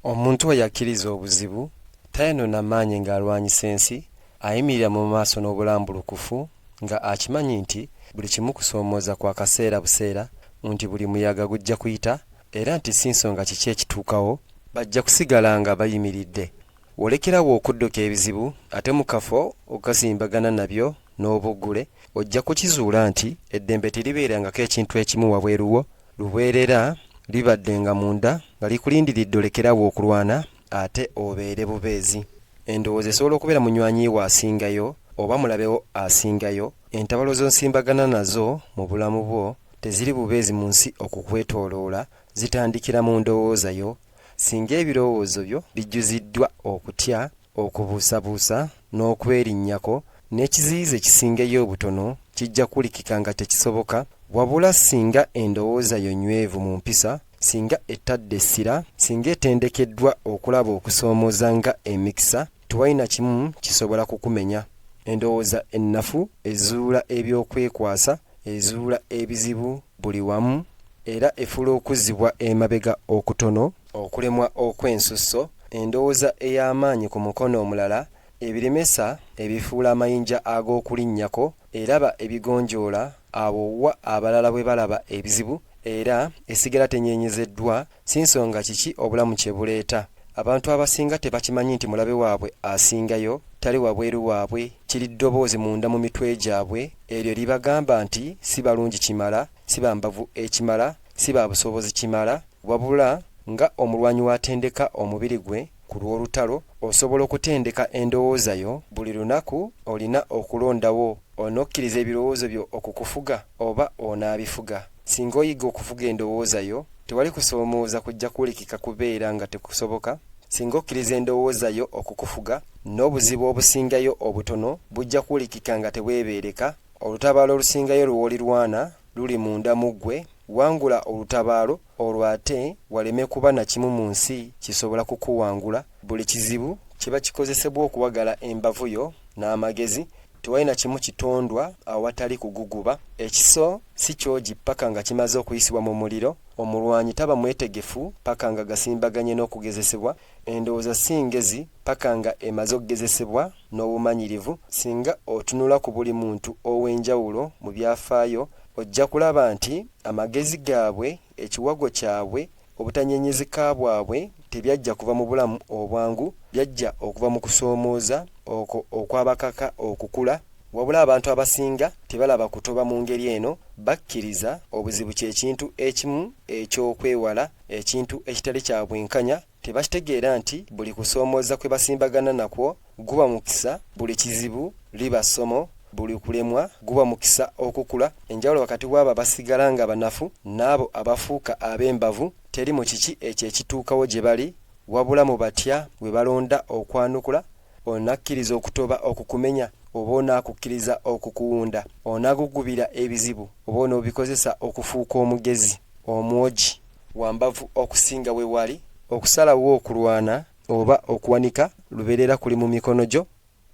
Omuntu oyo akkiriza obuzibu tayanona maanyi ng'alwanyisa ensi ayimirira mu maaso n'obulambulukufu nga akimanyi nti buli kimu kusoomooza kwa kaseera buseera nti buli muyaga gujja kuyita era nti si nsonga kiki ekituukawo bajja kusigala nga bayimiridde. Olekerawo okudduka ebizibu ate mu kafo okasimbagana nabyo n'obuggule ojja kukizuula nti eddembe teribeerangako ekintu ekimu wabweruwo lubeerera libadde nga munda nga likulindiridde olekerawo okulwana ate obeere bubeezi. Endowooza esobola okubeera munywanyi wo asingayo oba mulabewo asingayo. Entabalo z'onsimbagana nazo mu bulamu bwo teziri bubeezi mu nsi okukwetooloola, zitandikira mu ndowooza yo. Singa ebirowoozo byo bijjuziddwa okutya, okubuusabuusa n'okwerinnyako, n'ekiziyiza ekisingayo obutono kijja kulikika nga tekisoboka, wabula singa endowooza yo nywevu mu mpisa, singa ettadde essira, singa etendekeddwa okulaba okusoomooza nga emikisa, tewalina kimu kisobola kukumenya. Endowooza ennafu ezuula ebyokwekwasa, ezuula ebizibu buli wamu, era efuula okuzzibwa emabega okutono, okulemwa okw'ensusso. Endowooza ey'amaanyi ku mukono omulala ebiremesa ebifuula amayinja ag'okulinnyako, eraba ebigonjoola abo wa abalala bwe balaba ebizibu, era esigala tenyeenyezeddwa si nsonga kiki obulamu kye buleeta. Abantu abasinga tebakimanyi nti mulabe waabwe asingayo tali wabweru waabwe, kiri ddoboozi munda mu mitwe gyabwe eryo libagamba nti si balungi kimala, si bambavu ekimala, si ba busobozi kimala, wabula nga omulwanyi watendeka omubiri gwe ku lw'olutalo osobola okutendeka endowooza yo. Buli lunaku olina okulondawo onokkiriza ebirowoozo byo okukufuga oba onaabifuga. Singa oyiga okufuga endowooza yo tewali kusoomooza kujja kulikika kubeera nga tekusoboka. Singa okkiriza endowooza yo okukufuga n'obuzibu obusingayo obutono bujja kulikika nga tebwebeereka. Olutabaalo olusingayo lw'olirwana luli munda mu ggwe. Wangula olutabaalo olwo ate waleme kuba na kimu mu nsi kisobola kukuwangula. Buli kizibu kiba kikozesebwa okuwagala embavu yo n'amagezi. Tewalina kimu kitondwa awatali kuguguba. Ekiso si kyogi paka nga kimaze okuyisibwa mu muliro. Omulwanyi taba mwetegefu paka nga gasimbaganye n'okugezesebwa. Endowooza si ngezi paka nga emaze okugezesebwa n'obumanyirivu. Singa otunula ku buli muntu ow'enjawulo mu byafaayo ojja kulaba nti amagezi gaabwe, ekiwago kyabwe, obutanyenyezeka bwabwe tebyajja kuva mu bulamu obwangu, byajja okuva mu kusoomooza okwo okw'abakaka okukula. Wabula abantu abasinga tebalaba kutoba mu ngeri eno, bakkiriza obuzibu ky'ekintu ekimu eky'okwewala, ekintu ekitali kya bwenkanya. Tebakitegeera nti buli kusoomooza kwe basimbagana nakwo guba mukisa, buli kizibu liba ssomo, buli kulemwa guba mukisa okukula. Enjawulo wakati w'abo abasigala nga banafu n'abo abafuuka ab'embavu teri mu kiki ekyo ekituukawo gye bali, wabula mu batya bwe balonda okwanukula. Onakkiriza okutoba okukumenya oba onaakukkiriza okukuwunda, onaagugubira ebizibu oba onoobikozesa okufuuka omugezi omwogi wambavu okusinga we wali. Okusalawo okulwana oba okuwanika lubeerera kuli mu mikono gyo.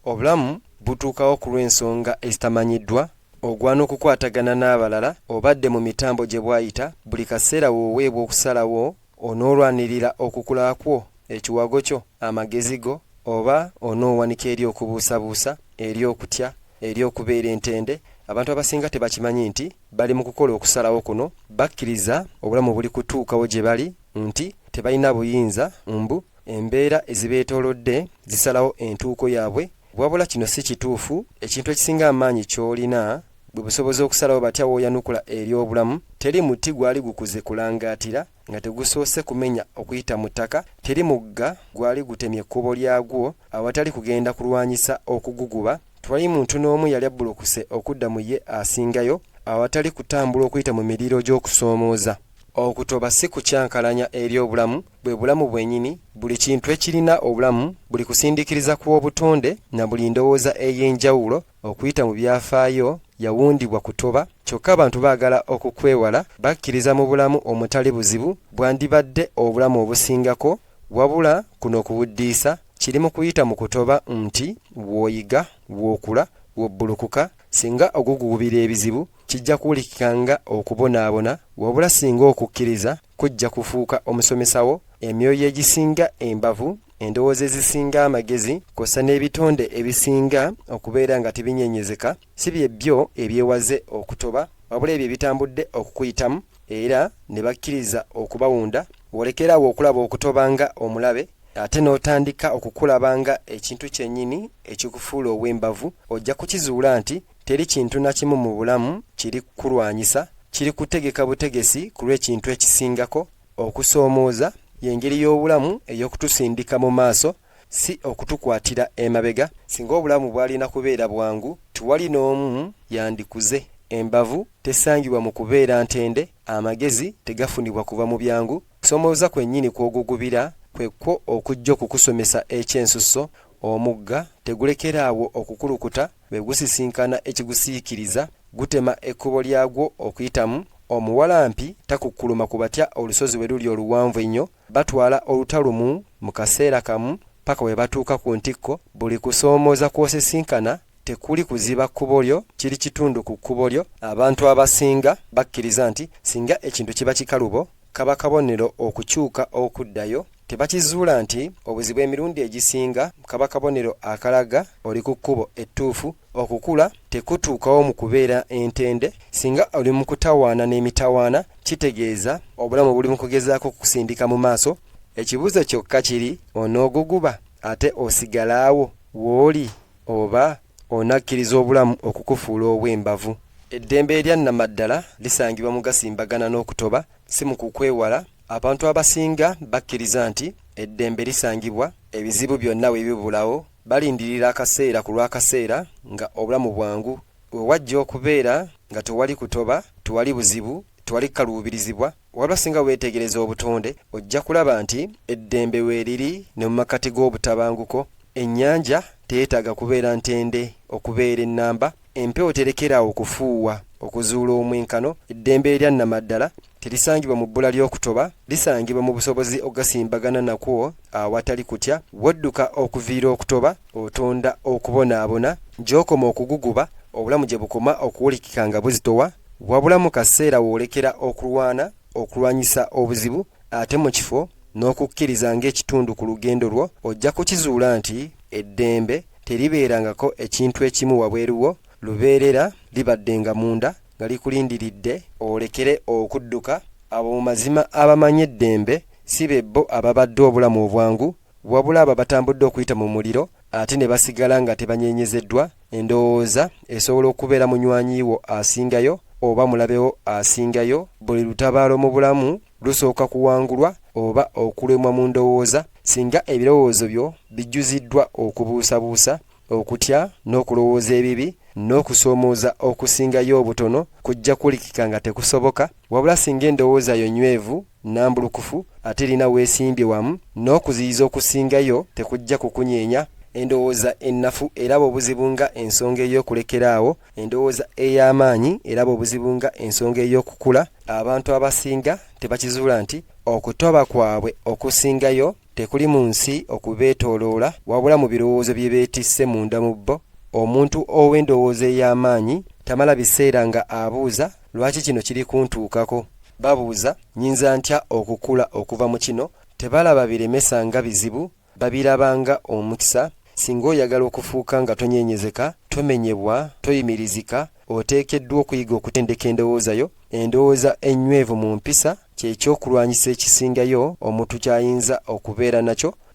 Obulamu butuukawo ku lw'ensonga ezitamanyiddwa. Ogwana okukwatagana n'abalala obadde mu mitambo gye bwayita. Buli kaseera wooweebwa okusalawo onoolwanirira okukula kwo, ekiwago kyo, amagezi go, oba onoowanika eri okubuusabuusa, eri okutya, eri okubeera entende. Abantu abasinga tebakimanyi nti bali mu kukola okusalawo kuno. Bakkiriza obulamu buli kutuukawo gye bali nti tebalina buyinza mbu embeera ezibeetoolodde zisalawo entuuko yaabwe. Wabula kino si kituufu. Ekintu ekisinga amaanyi ky'olina bwe busobozi okusalawo batya w'oyanukula eri obulamu. Teri muti gwali gukuze kulangaatira nga tegusoose kumenya okuyita mu ttaka. Teri mugga gwali gutemye ekkubo lyagwo awatali kugenda kulwanyisa okuguguba. Twali muntu n'omu yali abbulukuse okudda mu ye asingayo awatali kutambula okuyita mu miriro gy'okusoomooza. okutoba si kukyankalanya eri obulamu, bwe bulamu bwennyini. Buli kintu ekirina obulamu buli kusindiikiriza ku obutonde na buli ndowooza ey'enjawulo okuyita mu byafaayo yawundibwa kutoba. Kyokka abantu baagala okukwewala, bakkiriza mu bulamu omutali buzibu bwandibadde obulamu obusingako, wabula kuno okubuddiisa kiri mu kuyita mu kutoba nti w'oyiga, w'okula, w'obbulukuka. Singa ogugubira ebizibu kijja kuwulikikanga okubonaabona, wabula singa okukkiriza kujja kufuuka omusomesawo. Emyoyo egisinga embavu, endowooza ezisinga amagezi, kw'ossa n'ebitonde ebisinga okubeera nga tebinyenyezeka, si byebyo ebyewaze okutoba, wabula ebyo ebitambudde okukuyitamu era ne bakkiriza okubawunda. W'olekeraawo okulaba okutoba nga omulabe ate n'otandika okukulabanga ekintu kyennyini ekikufuula ow'embavu, ojja kukizuula nti teri kintu na kimu mu bulamu kiri kulwanyisa, kiri kutegeka butegesi ku lw'ekintu ekisingako. Okusoomooza y'engeri y'obulamu ey'okutusindika mu maaso, si okutukwatira emabega. Singa obulamu bwalina kubeera bwangu, tewali n'omu yandikuze. Embavu tesangibwa mu kubeera ntende, amagezi tegafunibwa kuva mu byangu. Kusoomooza kwennyini kw'ogugubira kwekwo okujja okukusomesa ekyensusso. Omugga tegulekeraawo okukulukuta bwe gusisinkana ekigusiikiriza, gutema ekkubo lyagwo okuyitamu. Omuwalampi takukkuluma ku batya olusozi bwe luli oluwanvu ennyo, batwala olutalumu mu kaseera kamu paka bwe batuuka ku ntikko. Buli kusoomooza kw'osisinkana tekuli kuziba kkubo lyo, kiri kitundu ku kkubo lyo. Abantu abasinga bakkiriza nti singa ekintu kiba kikalubo, kaba kabonero okukyuka okuddayo. Tebakizuula nti obuzibu emirundi egisinga kaba kabonero akalaga oli ku kkubo ettuufu. Okukula tekutuukawo mu kubeera entende. Singa oli mu kutawaana n'emitawaana, kitegeeza obulamu buli mu kugezaako kusindika mu maaso. Ekibuuzo kyokka kiri onooguguba ate osigalaawo w'oli, oba onakkiriza obulamu okukufuula ow'embavu. Eddembe erya nnamaddala lisangibwa mu gasimbagana n'okutoba, si mu kukwewala. Abantu abasinga bakkiriza nti eddembe lisangibwa ebizibu byonna bwe bibulawo, balindirira akaseera ku lw'akaseera nga obulamu bwangu. Bwe wajja okubeera nga tewali kutoba, tewali buzibu, tewali kaluubirizibwa, wabula singa weetegereza obutonde ojja kulaba nti eddembe weeriri ne mu makati g'obutabanguko. Ennyanja teetaaga kubeera ntende okubeera ennamba. Empewo terekeraawo kufuuwa okuzuula omwenkano. Eddembe erya nnamaddala terisangibwa mu bbula ly'okutoba, lisangibwa mu busobozi ogasimbagana nakwo awatali kutya. Wodduka okuviira okutoba, otonda okubonaabona. Gy'okoma okuguguba, obulamu gye bukoma okuwulikika nga buzitowa, wabula mu kaseera w'olekera okulwana okulwanyisa obuzibu, ate mu kifo n'okukkiriza ng'ekitundu ku lugendo lwo, ojja kukizuula nti eddembe teribeerangako ekintu ekimu wabweruwo, lubeerera libaddenga munda nga likulindiridde olekere okudduka. Abo mu mazima abamanyi eddembe si bebbo ababadde obulamu obwangu, wabula abo batambudde okuyita mu muliro ate ne basigala nga tebanyeenyezeddwa. Endowooza esobola okubeera munywanyiwo asingayo oba mulabewo asingayo. Buli lutabaalo mu bulamu lusooka kuwangulwa oba okulemwa mu ndowooza. Singa ebirowoozo byo bijjuziddwa okubuusabuusa, okutya n'okulowooza ebibi, n'okusoomooza okusingayo obutono, kujja kulikika nga tekusoboka. Wabula singa endowooza yo nywevu nambulukufu ate erina weesimbye wamu, n'okuziyiza okusingayo tekujja kukunyeenya. Endowooza ennafu eraba obuzibu nga ensonga ey'okulekeraawo. Endowooza ey'amaanyi eraba obuzibu nga ensonga ey'okukula. Abantu abasinga tebakizuula nti okutoba kwabwe okusingayo tekuli mu nsi okubeetooloola, wabula mu birowoozo bye beetisse munda mu bo. Omuntu ow'endowooza ey'amaanyi tamala biseera nga abuuza lwaki kino kiri kuntuukako. Babuuza nnyinza ntya okukula okuva mu kino. Tebalaba biremesa nga bizibu, babiraba nga omukisa. Singa oyagala okufuuka nga tonyeenyezeka, tomenyebwa, toyimirizika, oteekeddwa okuyiga okutendeka endowooza yo. Endowooza ennywevu mu mpisa kyekyokulwanyisa ekisingayo omuntu kyayinza okubeera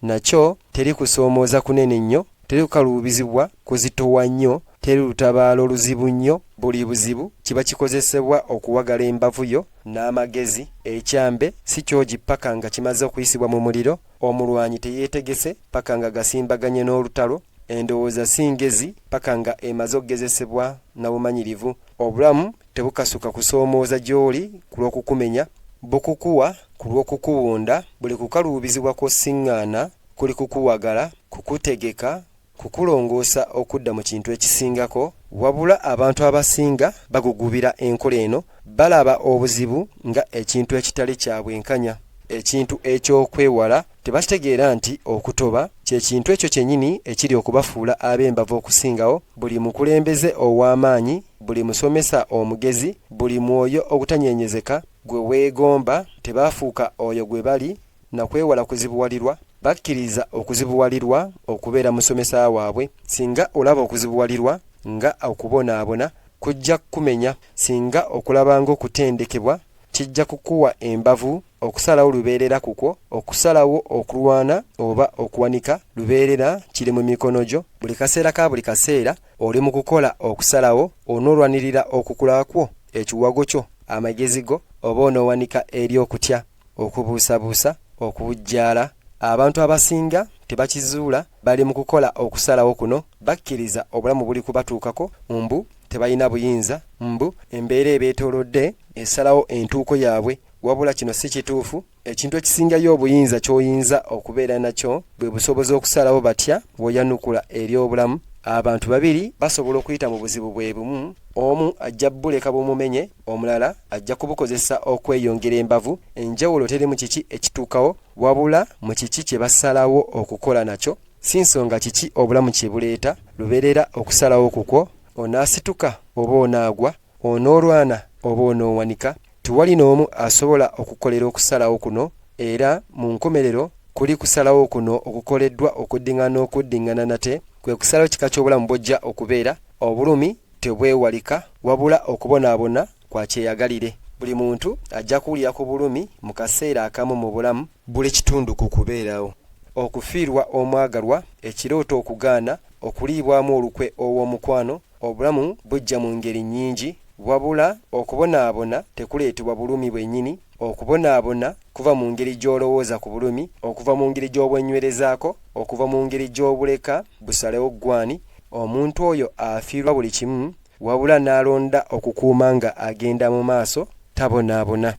nakyo teri kusoomooza kunene nnyo, teri kukaluubizibwa kuzitowa nnyo, teri lutabaalo luzibu nnyo. Buli buzibu kiba kikozesebwa okuwagala embavu yo n'amagezi. Ekyambe si kyogi paka nga kimaze okuyisibwa mu muliro. Omulwanyi teyeetegese paka nga gasimbaganye n'olutalo. Endowooza si ngezi paka nga emaze okugezesebwa na bumanyirivu. Obulamu tebukasuka kusoomooza gy'oli ku lw'okukumenya. bukukuwa ku lw'okukuwunda, buli kukaluubizibwa kw'osiŋŋaana kuli kukuwagala, kukutegeka, kukulongoosa okudda mu kintu ekisingako, wabula abantu abasinga bagugubira enkola eno, balaba obuzibu nga ekintu ekitali kya bwenkanya, ekintu eky'okwewala. Tebakitegeera nti okutoba kye kintu ekyo kyennyini ekiri okubafuula ab'embavu okusingawo. Buli mukulembeze ow'amaanyi, buli musomesa omugezi, buli mwoyo ogutanyenyezeka gwe weegomba tebaafuuka oyo gwe bali na kwewala kuzibuwalirwa. Bakkiriza okuzibuwalirwa okubeera musomesa waabwe. Singa olaba okuzibuwalirwa nga okubonaabona kujja kukumenya. Singa okulaba ng'okutendekebwa kijja kukuwa embavu. Okusalawo lubeerera kukwo, okusalawo okulwana oba okuwanika lubeerera kiri mu mikono gyo. Buli kaseera ka buli kaseera oli mu kukola okusalawo, onoolwanirira okukula kwo, ekiwago kyo, amagezi go, oba onoowanika eri okutya, okubuusabuusa, okubujjaala. Abantu abasinga tebakizuula, bali mu kukola okusalawo kuno, bakkiriza obulamu buli kubatuukako, mbu tebalina buyinza, mbu embeera ebeetoolodde esalawo entuuko yaabwe. Wabula kino si kituufu. Ekintu ekisingayo obuyinza ky'oyinza okubeera nakyo bwe busobozi okusalawo batya bw'oyanukula eri obulamu. Abantu babiri basobola okuyita mu buzibu bwe bumu. Omu ajja buleka bumumenye, omulala ajja kubukozesa okweyongera embavu. Enjawulo teri mu kiki ekituukawo, wabula mu kiki kye basalawo okukola nakyo. Si nsonga kiki obulamu kye buleeta, lubeerera okusalawo kukwo. Onaasituka oba onaagwa, onoolwana oba onoowanika. Tewali n'omu asobola okukolera okusalawo kuno, era mu nkomerero kuli kusalawo kuno okukoleddwa okuddiŋŋana nate, kwe kusalawo kika ky'obulamu bw'ojja okubeera. Obulumi tebwewalika, wabula okubonaabona kwa kyeyagalire. Buli muntu ajja kuwulira ku bulumi mu kaseera akamu mu bulamu, buli kitundu ku kubeerawo. Okufiirwa omwagalwa, ekirooto okugaana, okuliibwamu olukwe ow'omukwano. Obulamu bujja mu ngeri nnyingi, wabula okubonaabona tekuleetebwa bulumi bwennyini. Okubonaabona kuva mu ngeri gy'olowooza ku bulumi, okuva mu ngeri gy'obwenywerezaako, okuva mu ngeri gy'obuleka busalewo ggwani. Omuntu oyo afiirwa buli kimu, wabula n'alonda okukuuma nga agenda mu maaso, tabonaabona.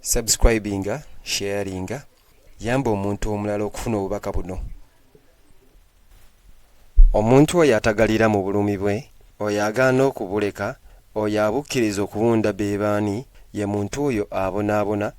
Subscribinga, sharinga, yamba omuntu omulala okufuna obubaka buno. Omuntu oyo atagalira mu bulumi bwe, oyo agaana okubuleka, oyo abukkiriza okuwunda beebaani, ye muntu oyo abonaabona.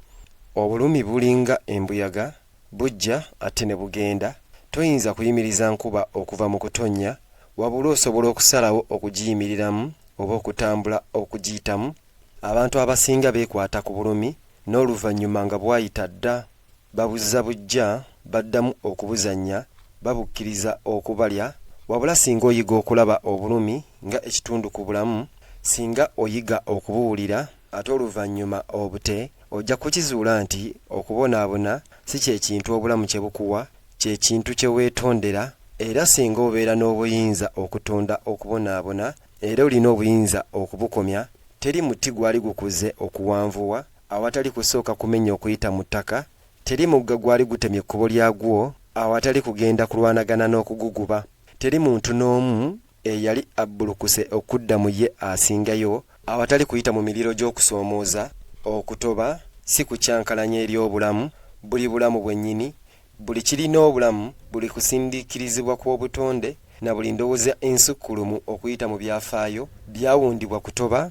Obulumi bulinga embuyaga, bujja ate ne bugenda. Toyinza kuyimiriza nkuba okuva mu kutonnya, wabula osobola okusalawo okugiyimiriramu oba okutambula okugiyitamu. Abantu abasinga beekwata ku bulumi, n'oluvannyuma nga bwayita dda, babuzza bujja, baddamu okubuzannya, babukkiriza okubalya. Wabula singa oyiga okulaba obulumi nga ekitundu ku bulamu, singa oyiga okubuwulira ate oluvannyuma obute, ojja kukizuula nti okubonaabona si kye kintu obulamu kye bukuwa, kye kintu kye weetondera. Era singa obeera n'obuyinza okutonda okubonaabona, era olina obuyinza okubukomya, teri muti gwali gukuze okuwanvuwa awatali kusooka kumenya okuyita mu ttaka, teri mugga gwali gutemye ekkubo lyagwo awatali kugenda kulwanagana n'okuguguba, teri muntu n'omu eyali abbulukuse okudda mu ye asingayo awatali kuyita mu miriro gy'okusoomooza. Okutoba si kukyankalanya eri obulamu, buli bulamu bwennyini, buli kirina obulamu, buli kusindiikirizibwa kw'obutonde na buli ndowooza ensukkulumu okuyita mu byafaayo byawundibwa kutoba.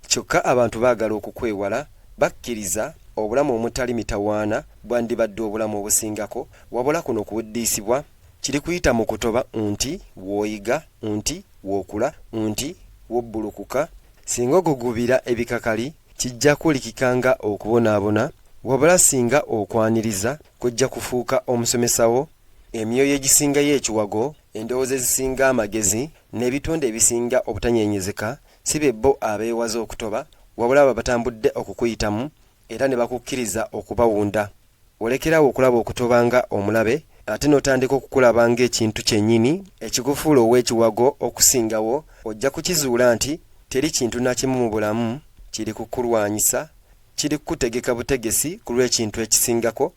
Kyokka abantu baagala okukwewala, bakkiriza obulamu omutali mitawaana bwandibadde obulamu obusingako, wabula kuno kubuddiisibwa kiri kuyita mu kutoba, nti w'oyiga, nti w'okula, nti w'obbulukuka. Singa ogugubira ebikakali kijja kulikikanga okubonaabona, wabula singa okwaniriza kujja kufuuka omusomesawo. Emyoyo egisingayo ekiwago, endowooza ezisinga amagezi, n'ebitonde ebisinga obutanyenyezeka si be bo abeewaza okutoba, wabula abo batambudde okukuyitamu era ne bakukkiriza okubawunda. Olekerawo okulaba okutoba nga omulabe, ate n'otandika okukulaba ng'ekintu kyennyini ekikufuula ow'ekiwago okusingawo, ojja kukizuula nti teri kintu na kimu mu bulamu kiri kukulwanyisa, kiri kukutegeka butegesi ku lw'ekintu ekisingako.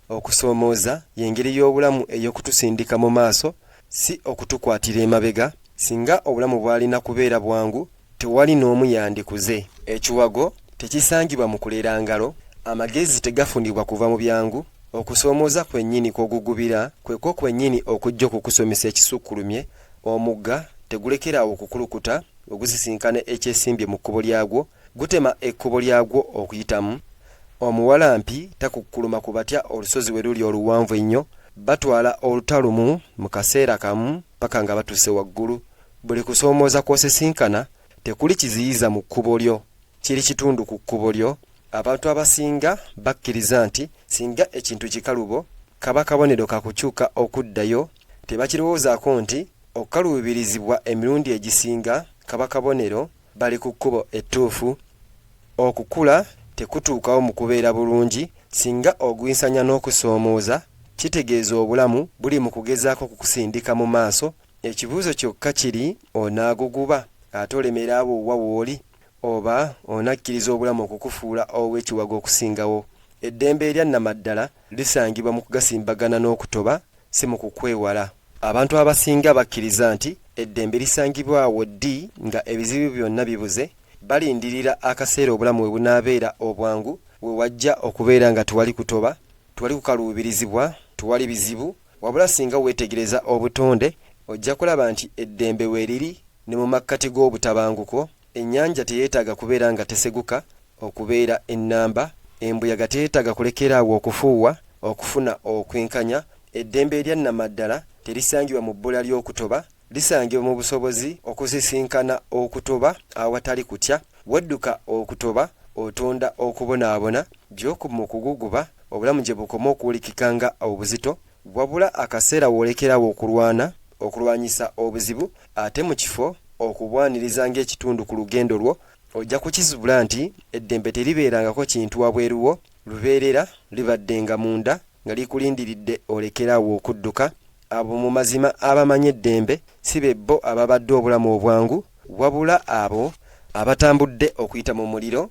Okusoomooza y'engeri y'obulamu ey'okutusindika mu maaso, si okutukwatira emabega. Singa obulamu bwalina kubeera bwangu, tewali n'omu yandikuze. Ekiwago tekisangibwa mu kuleera ngalo, amagezi tegafunibwa kuva mu byangu. Okusoomooza kwennyini kw'ogugubira kwekwo kwennyini okujja okukusomesa ekisukkulumye. Omugga tegulekeraawo okukulukuta ogusisinkana ekyesimbye mu kkubo lyagwo, gutema ekkubo lyagwo okuyitamu. Omuwalampi takukkuluma ku batya olusozi we luli oluwanvu ennyo, batwala olutalumu mu kaseera kamu paka nga batuuse waggulu. Buli kusoomooza kw'osisinkana tekuli kiziyiza mu kkubo lyo, kiri kitundu ku kkubo lyo. Abantu abasinga bakkiriza nti singa ekintu kikalubo kaba kabonero kakukyuka okuddayo, tebakirowoozaako nti okukaluubirizibwa emirundi egisinga kaba kabonero bali ku kkubo ettuufu. Okukula tekutuukawo mu kubeera bulungi singa ogwinsanya n'okusoomooza, kitegeeza obulamu buli mu kugezaako kukusindika mu maaso. Ekibuuzo kyokka kiri onaaguguba ate olemeraawo wa wooli, oba onakkiriza obulamu okukufuula ow'ekiwago okusingawo. Eddembe erya nnamaddala lisangibwa mu kugasimbagana n'okutoba, si mu kukwewala. Abantu abasinga bakkiriza nti eddembe lisangibwa awo ddi nga ebizibu byonna bibuze, balindirira akaseera obulamu we bunaabeera obwangu, we wajja okubeera nga tewali kutoba, tewali kukaluubirizibwa, tewali bizibu. Wabula singa weetegereza obutonde ojja kulaba nti eddembe weeriri ne mu makkati g'obutabanguko. Ennyanja teyeetaaga kubeera nga teseguka okubeera ennamba, embuyaga teyeetaaga kulekeraawo okufuuwa okufuna okwenkanya. Eddembe erya nnamaddala terisangibwa mu bbula ly'okutoba, lisangibwa mu busobozi okusisinkana okutoba awatali kutya. Wedduka okutoba otonda okubonaabona gy'okuma okuguguba obulamu gye bukoma okuwulikika nga obuzito, wabula akaseera woolekerawo okulwanyisa obuzibu, ate mu kifo okubwaniriza ng'ekitundu ku lugendo lwo, ojja kukizibula nti eddembe teribeerangako kintu wabweru wo, lubeerera libadde nga munda nga likulindiridde olekeraawo okudduka. Abo mu mazima abamanyi eddembe si be bo ababadde obulamu obwangu, wabula abo abatambudde okuyita mu muliro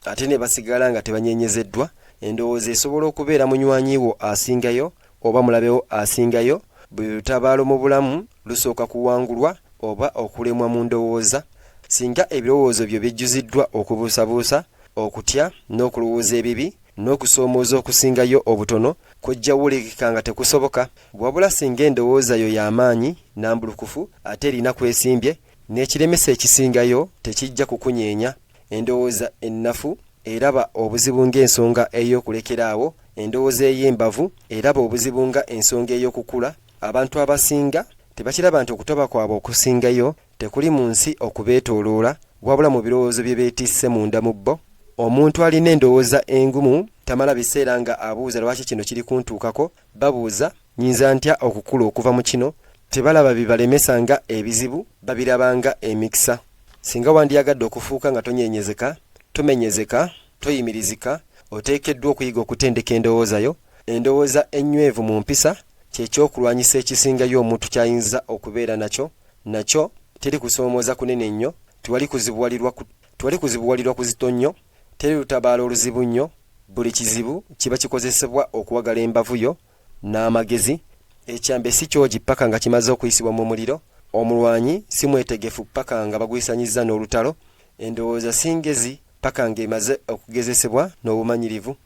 ate ne basigala nga tebanyeenyezeddwa. Endowooza esobola okubeera munywanyi wo asingayo oba mulabewo asingayo. Buli lutabaalo mu bulamu lusooka kuwangulwa oba okulemwa mu ndowooza. Singa ebirowoozo byo bijjuziddwa okubuusabuusa, okutya n'okulowooza ebibi n'okusoomooza okusingayo obutono, kujja wulikika nga tekusoboka. Wabula singa endowooza yo y'amaanyi nambulukufu ate erina kwesimbye, n'ekiremesa ekisingayo tekijja kukunyeenya. Endowooza ennafu eraba obuzibu ng'ensonga ey'okulekeraawo, endowooza ey'embavu eraba obuzibu nga ensonga ey'okukula. Abantu abasinga tebakiraba nti okutoba kwabwe okusingayo tekuli mu nsi okubeetooloola, wabula mu birowoozo bye beetisse munda mu bo. Omuntu alina endowooza engumu tamala biseera nga abuuza lwaki kino kiri kuntuukako, babuuza nyinza ntya okukula okuva mu kino. Tebalaba bibalemesa nga ebizibu, babiraba nga emikisa. Singa wandyagadde okufuuka nga tonyeenyezeka, tomenyezeka, toyimirizika, oteekeddwa okuyiga okutendeka endowooza yo. Endowooza ennywevu mu mpisa kyekyokulwanyisa ekisingayo omuntu kyayinza okubeera nakyo teri kusoomooza kunene nnyo, tewali kuzibuwalirwa kuzito nnyo, teri lutabaalo oluzibu nnyo. Buli kizibu kiba kikozesebwa okuwagala embavu yo n'amagezi. Ekyambe si kyogi paka nga kimaze okuyisibwa mu muliro. Omulwanyi si mwetegefu paka nga bagwisanyizza n'olutalo. Endowooza si ngezi paka ng'emaze okugezesebwa n'obumanyirivu.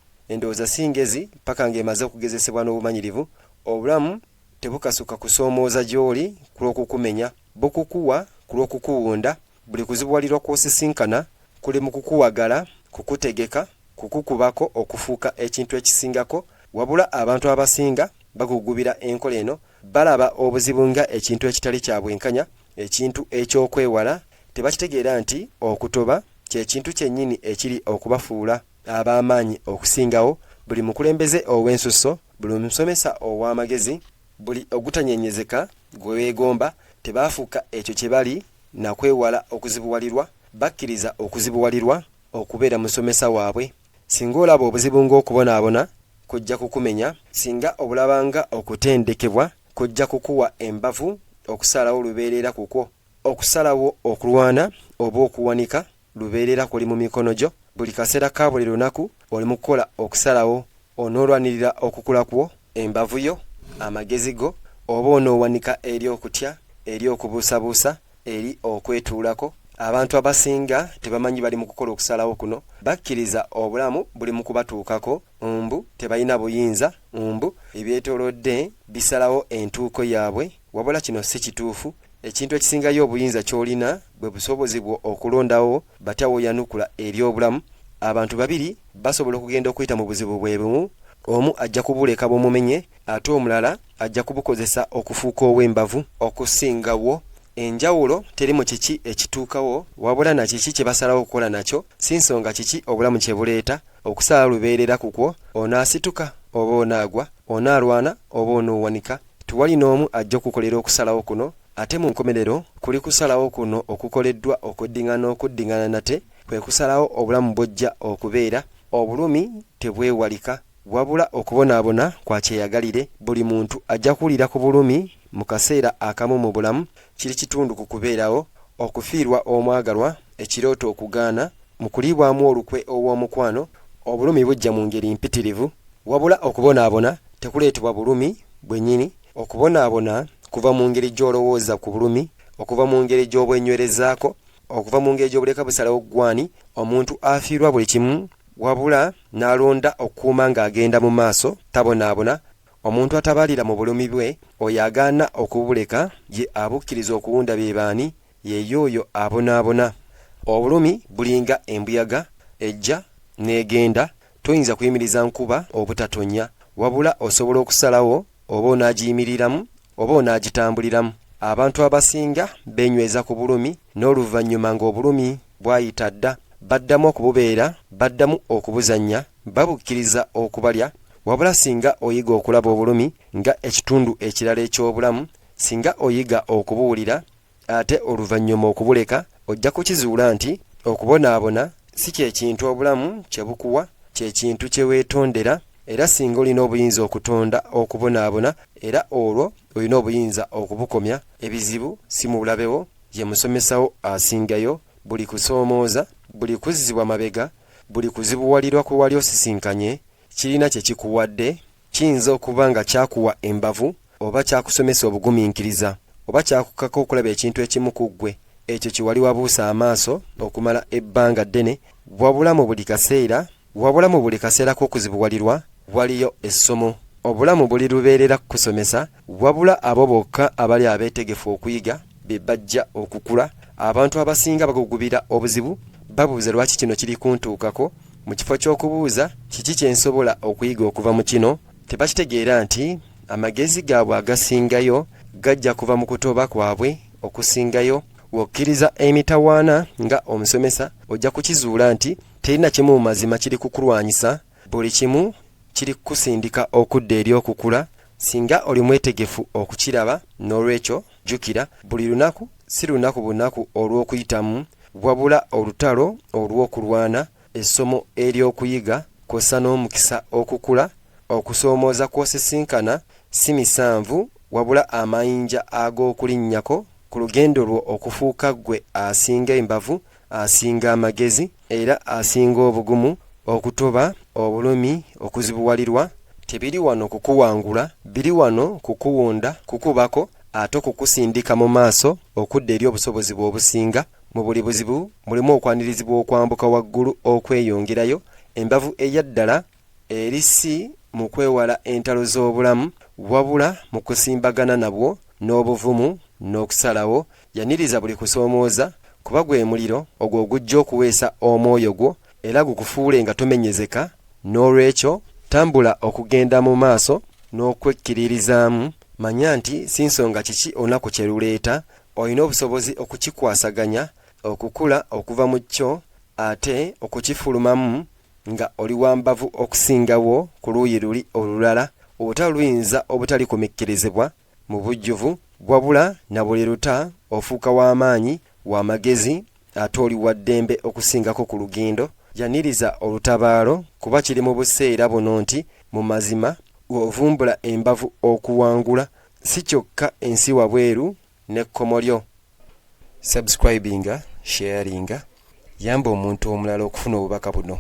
Obulamu tebukasuka kusoomooza gy'oli ku lw'okukumenya, bukukuwa ku lw'okukuwunda. Buli kuzibuwalirwa kw'osisinkana kuli mu kukuwagala, kukutegeka, kukukubako okufuuka ekintu ekisingako. Wabula abantu abasinga bagugubira enkola eno, balaba obuzibu nga ekintu ekitali kya bwenkanya, ekintu eky'okwewala. Tebakitegeera nti okutoba ky'ekintu kyennyini ekiri okubafuula ab'amaanyi okusingawo. Buli mukulembeze ow'ensusso, buli musomesa ow'amagezi, buli ogutanyenyezeka gwe weegomba, tebaafuuka ekyo kye bali na kwewala okuzibuwalirwa. Bakkiriza okuzibuwalirwa okubeera musomesa waabwe. Singa olaba obuzibu ng'okubonaabona, kujja kukumenya. Singa obulabanga okutendekebwa, kujja kukuwa embavu okusalawo lubeerera kukwo. Okusalawo okulwana oba okuwanika lubeerera kuli mu mikono gyo. Buli kaseera ka buli lunaku oli mu kukola okusalawo. Onoolwanirira okukula kwo, embavu yo, amagezi go, oba onoowanika eri okutya, eri okubuusabuusa, eri okwetuulako. abantu abasinga tebamanyi bali mu kukola okusalawo kuno, bakkiriza obulamu buli mu kubatuukako, mbu tebalina buyinza, mbu ebyetoolodde bisalawo entuuko yaabwe, wabula kino si kituufu. Ekintu ekisingayo obuyinza ky'olina bwe busobozi bwo okulondawo batya woyanukula eri obulamu. Abantu babiri basobola okugenda okuyita mu buzibu bwe bumu, omu ajja kubuleka bumumenye ate omulala ajja kubukozesa okufuuka ow'embavu okusingawo. Enjawulo teri mu kiki ekituukawo, wabula na kiki kye basalawo okukola nakyo, si nsonga kiki obulamu kye buleeta. Okusala lubeerera kukwo, onaasituka oba onaagwa, onaalwana oba onoowanika. Tewali n'omu ajja okukolera okusalawo kuno, ate mu nkomerero kuli kusalawo kuno okukoleddwa okuddiŋŋana nate kwe kusalawo obulamu bw'ojja okubeera. Obulumi tebwewalika, wabula okubonaabona kwa kyeyagalire. Buli muntu ajja kuwulira ku bulumi mu kaseera akamu mu bulamu. Kiri kitundu ku kubeerawo, okufiirwa omwagalwa, ekirooto okugaana, mu kuliibwamu olukwe ow'omukwano. Obulumi bujja mu ngeri mpitirivu, wabula okubonaabona tekuleetebwa bulumi bwennyini. Okubonaabona kuva mu ngeri gy'olowooza ku bulumi, okuva mu ngeri gy'obwenywerezaako, okuva mu ngeri gy'obuleka busalawo ggwani. Omuntu afiirwa buli kimu, wabula n'alonda okukuuma ng'agenda mu maaso, tabonaabona. Omuntu atabalira mu bulumi bwe, oyo agaana okubuleka, ye abukkiriza okuwunda bye baani, ye y'oyo abonaabona. Obulumi bulinga embuyaga, ejja n'egenda. Toyinza kuyimiriza nkuba obutatonya, wabula osobola okusalawo oba onaagiyimiriramu oba onaagitambuliramu. Abantu abasinga beenyweza ku bulumi, n'oluvannyuma ng'obulumi bwayita dda baddamu okububeera, baddamu okubuzannya, babukkiriza okubalya. Wabula singa oyiga okulaba obulumi nga ekitundu ekirala eky'obulamu, singa oyiga okubuwulira ate oluvannyuma okubuleka, ojja kukizuula nti okubonaabona si kye kintu obulamu kye bukuwa, kye kintu kye weetondera. Era singa olina obuyinza okutonda okubonaabona, era olwo olina obuyinza okubukomya. Ebizibu si mu bulabewo, ye musomesawo asingayo. Buli kusoomooza, buli kuzzibwa mabega, buli kuzibuwalirwa ku wali osisinkanye, kirina kye kikuwadde. Kiyinza okuba nga kyakuwa embavu, oba kyakusomesa obugumiikiriza, oba kyakukaka okulaba ekintu ekimu ku ggwe. Ekyo kye wali wabuusa amaaso okumala ebbanga ddene. Wabula mu buli kaseera k'okuzibuwalirwa waliyo essomo. Obulamu buli lubeerera kukusomesa, wabula abo bokka abali abeetegefu okuyiga be bajja okukula. Abantu abasinga bagugubira obuzibu, babuuza lwaki kino kiri kuntuukako. Mu kifo ky'okubuuza kiki kye nsobola okuyiga okuva mu kino, tebakitegeera nti amagezi gaabwe agasingayo gajja kuva mu kutoba kwabwe okusingayo. W'okkiriza emitawaana nga omusomesa, ojja kukizuula nti terina kimu mu mazima kiri kukulwanyisa, buli kimu kiri kukusindika okudda eri okukula singa oli mwetegefu okukiraba. N'olwekyo jjukira, buli lunaku si lunaku bunaku olw'okuyitamu, wabula olutalo olw'okulwana. Essomo ery'okuyiga kw'ossa n'omukisa okukula. Okusoomooza kw'osisinkana si misanvu, wabula amayinja ag'okulinnyako ku lugendo lwo okufuuka ggwe asinga embavu, asinga amagezi, era asinga obugumu. Okutoba, obulumi, okuzibuwalirwa tebiri wano kukuwangula, biri wano kukuwunda, kukubako ate okukusindika mu maaso okudda eri obusobozi bw'obusinga. Mu buli buzibu mulimu okwanirizibwa okwambuka waggulu okweyongerayo. Embavu eyaddala eri si mu kwewala entalo z'obulamu, wabula mu kusimbagana nabwo n'obuvumu n'okusalawo. Yaniriza buli kusoomooza, kuba gwe muliro ogwo ogujja okuweesa omwoyo gwo era gukufuule nga tomenyezeka. N'olwekyo tambula okugenda mu maaso n'okwekkiririzaamu. Manya nti si nsonga kiki olunaku kye luleeta, olina obusobozi okukikwasaganya, okukula okuva mu kyo ate okukifulumamu nga oli wambavu okusingawo ku luuyi luli olulala. Oluta luyinza obutali kumikkirizibwa mu bujjuvu, wabula na buli luta ofuuka w'amaanyi, w'amagezi ate oli wa ddembe okusingako ku lugendo. Yaniriza olutabaalo, kuba kiri mu buseera buno nti mu mazima w'ovumbula embavu okuwangula, si kyokka ensi wabweru n'ekkomo lyo. Subscribinga, sharinga, yamba omuntu omulala okufuna obubaka buno.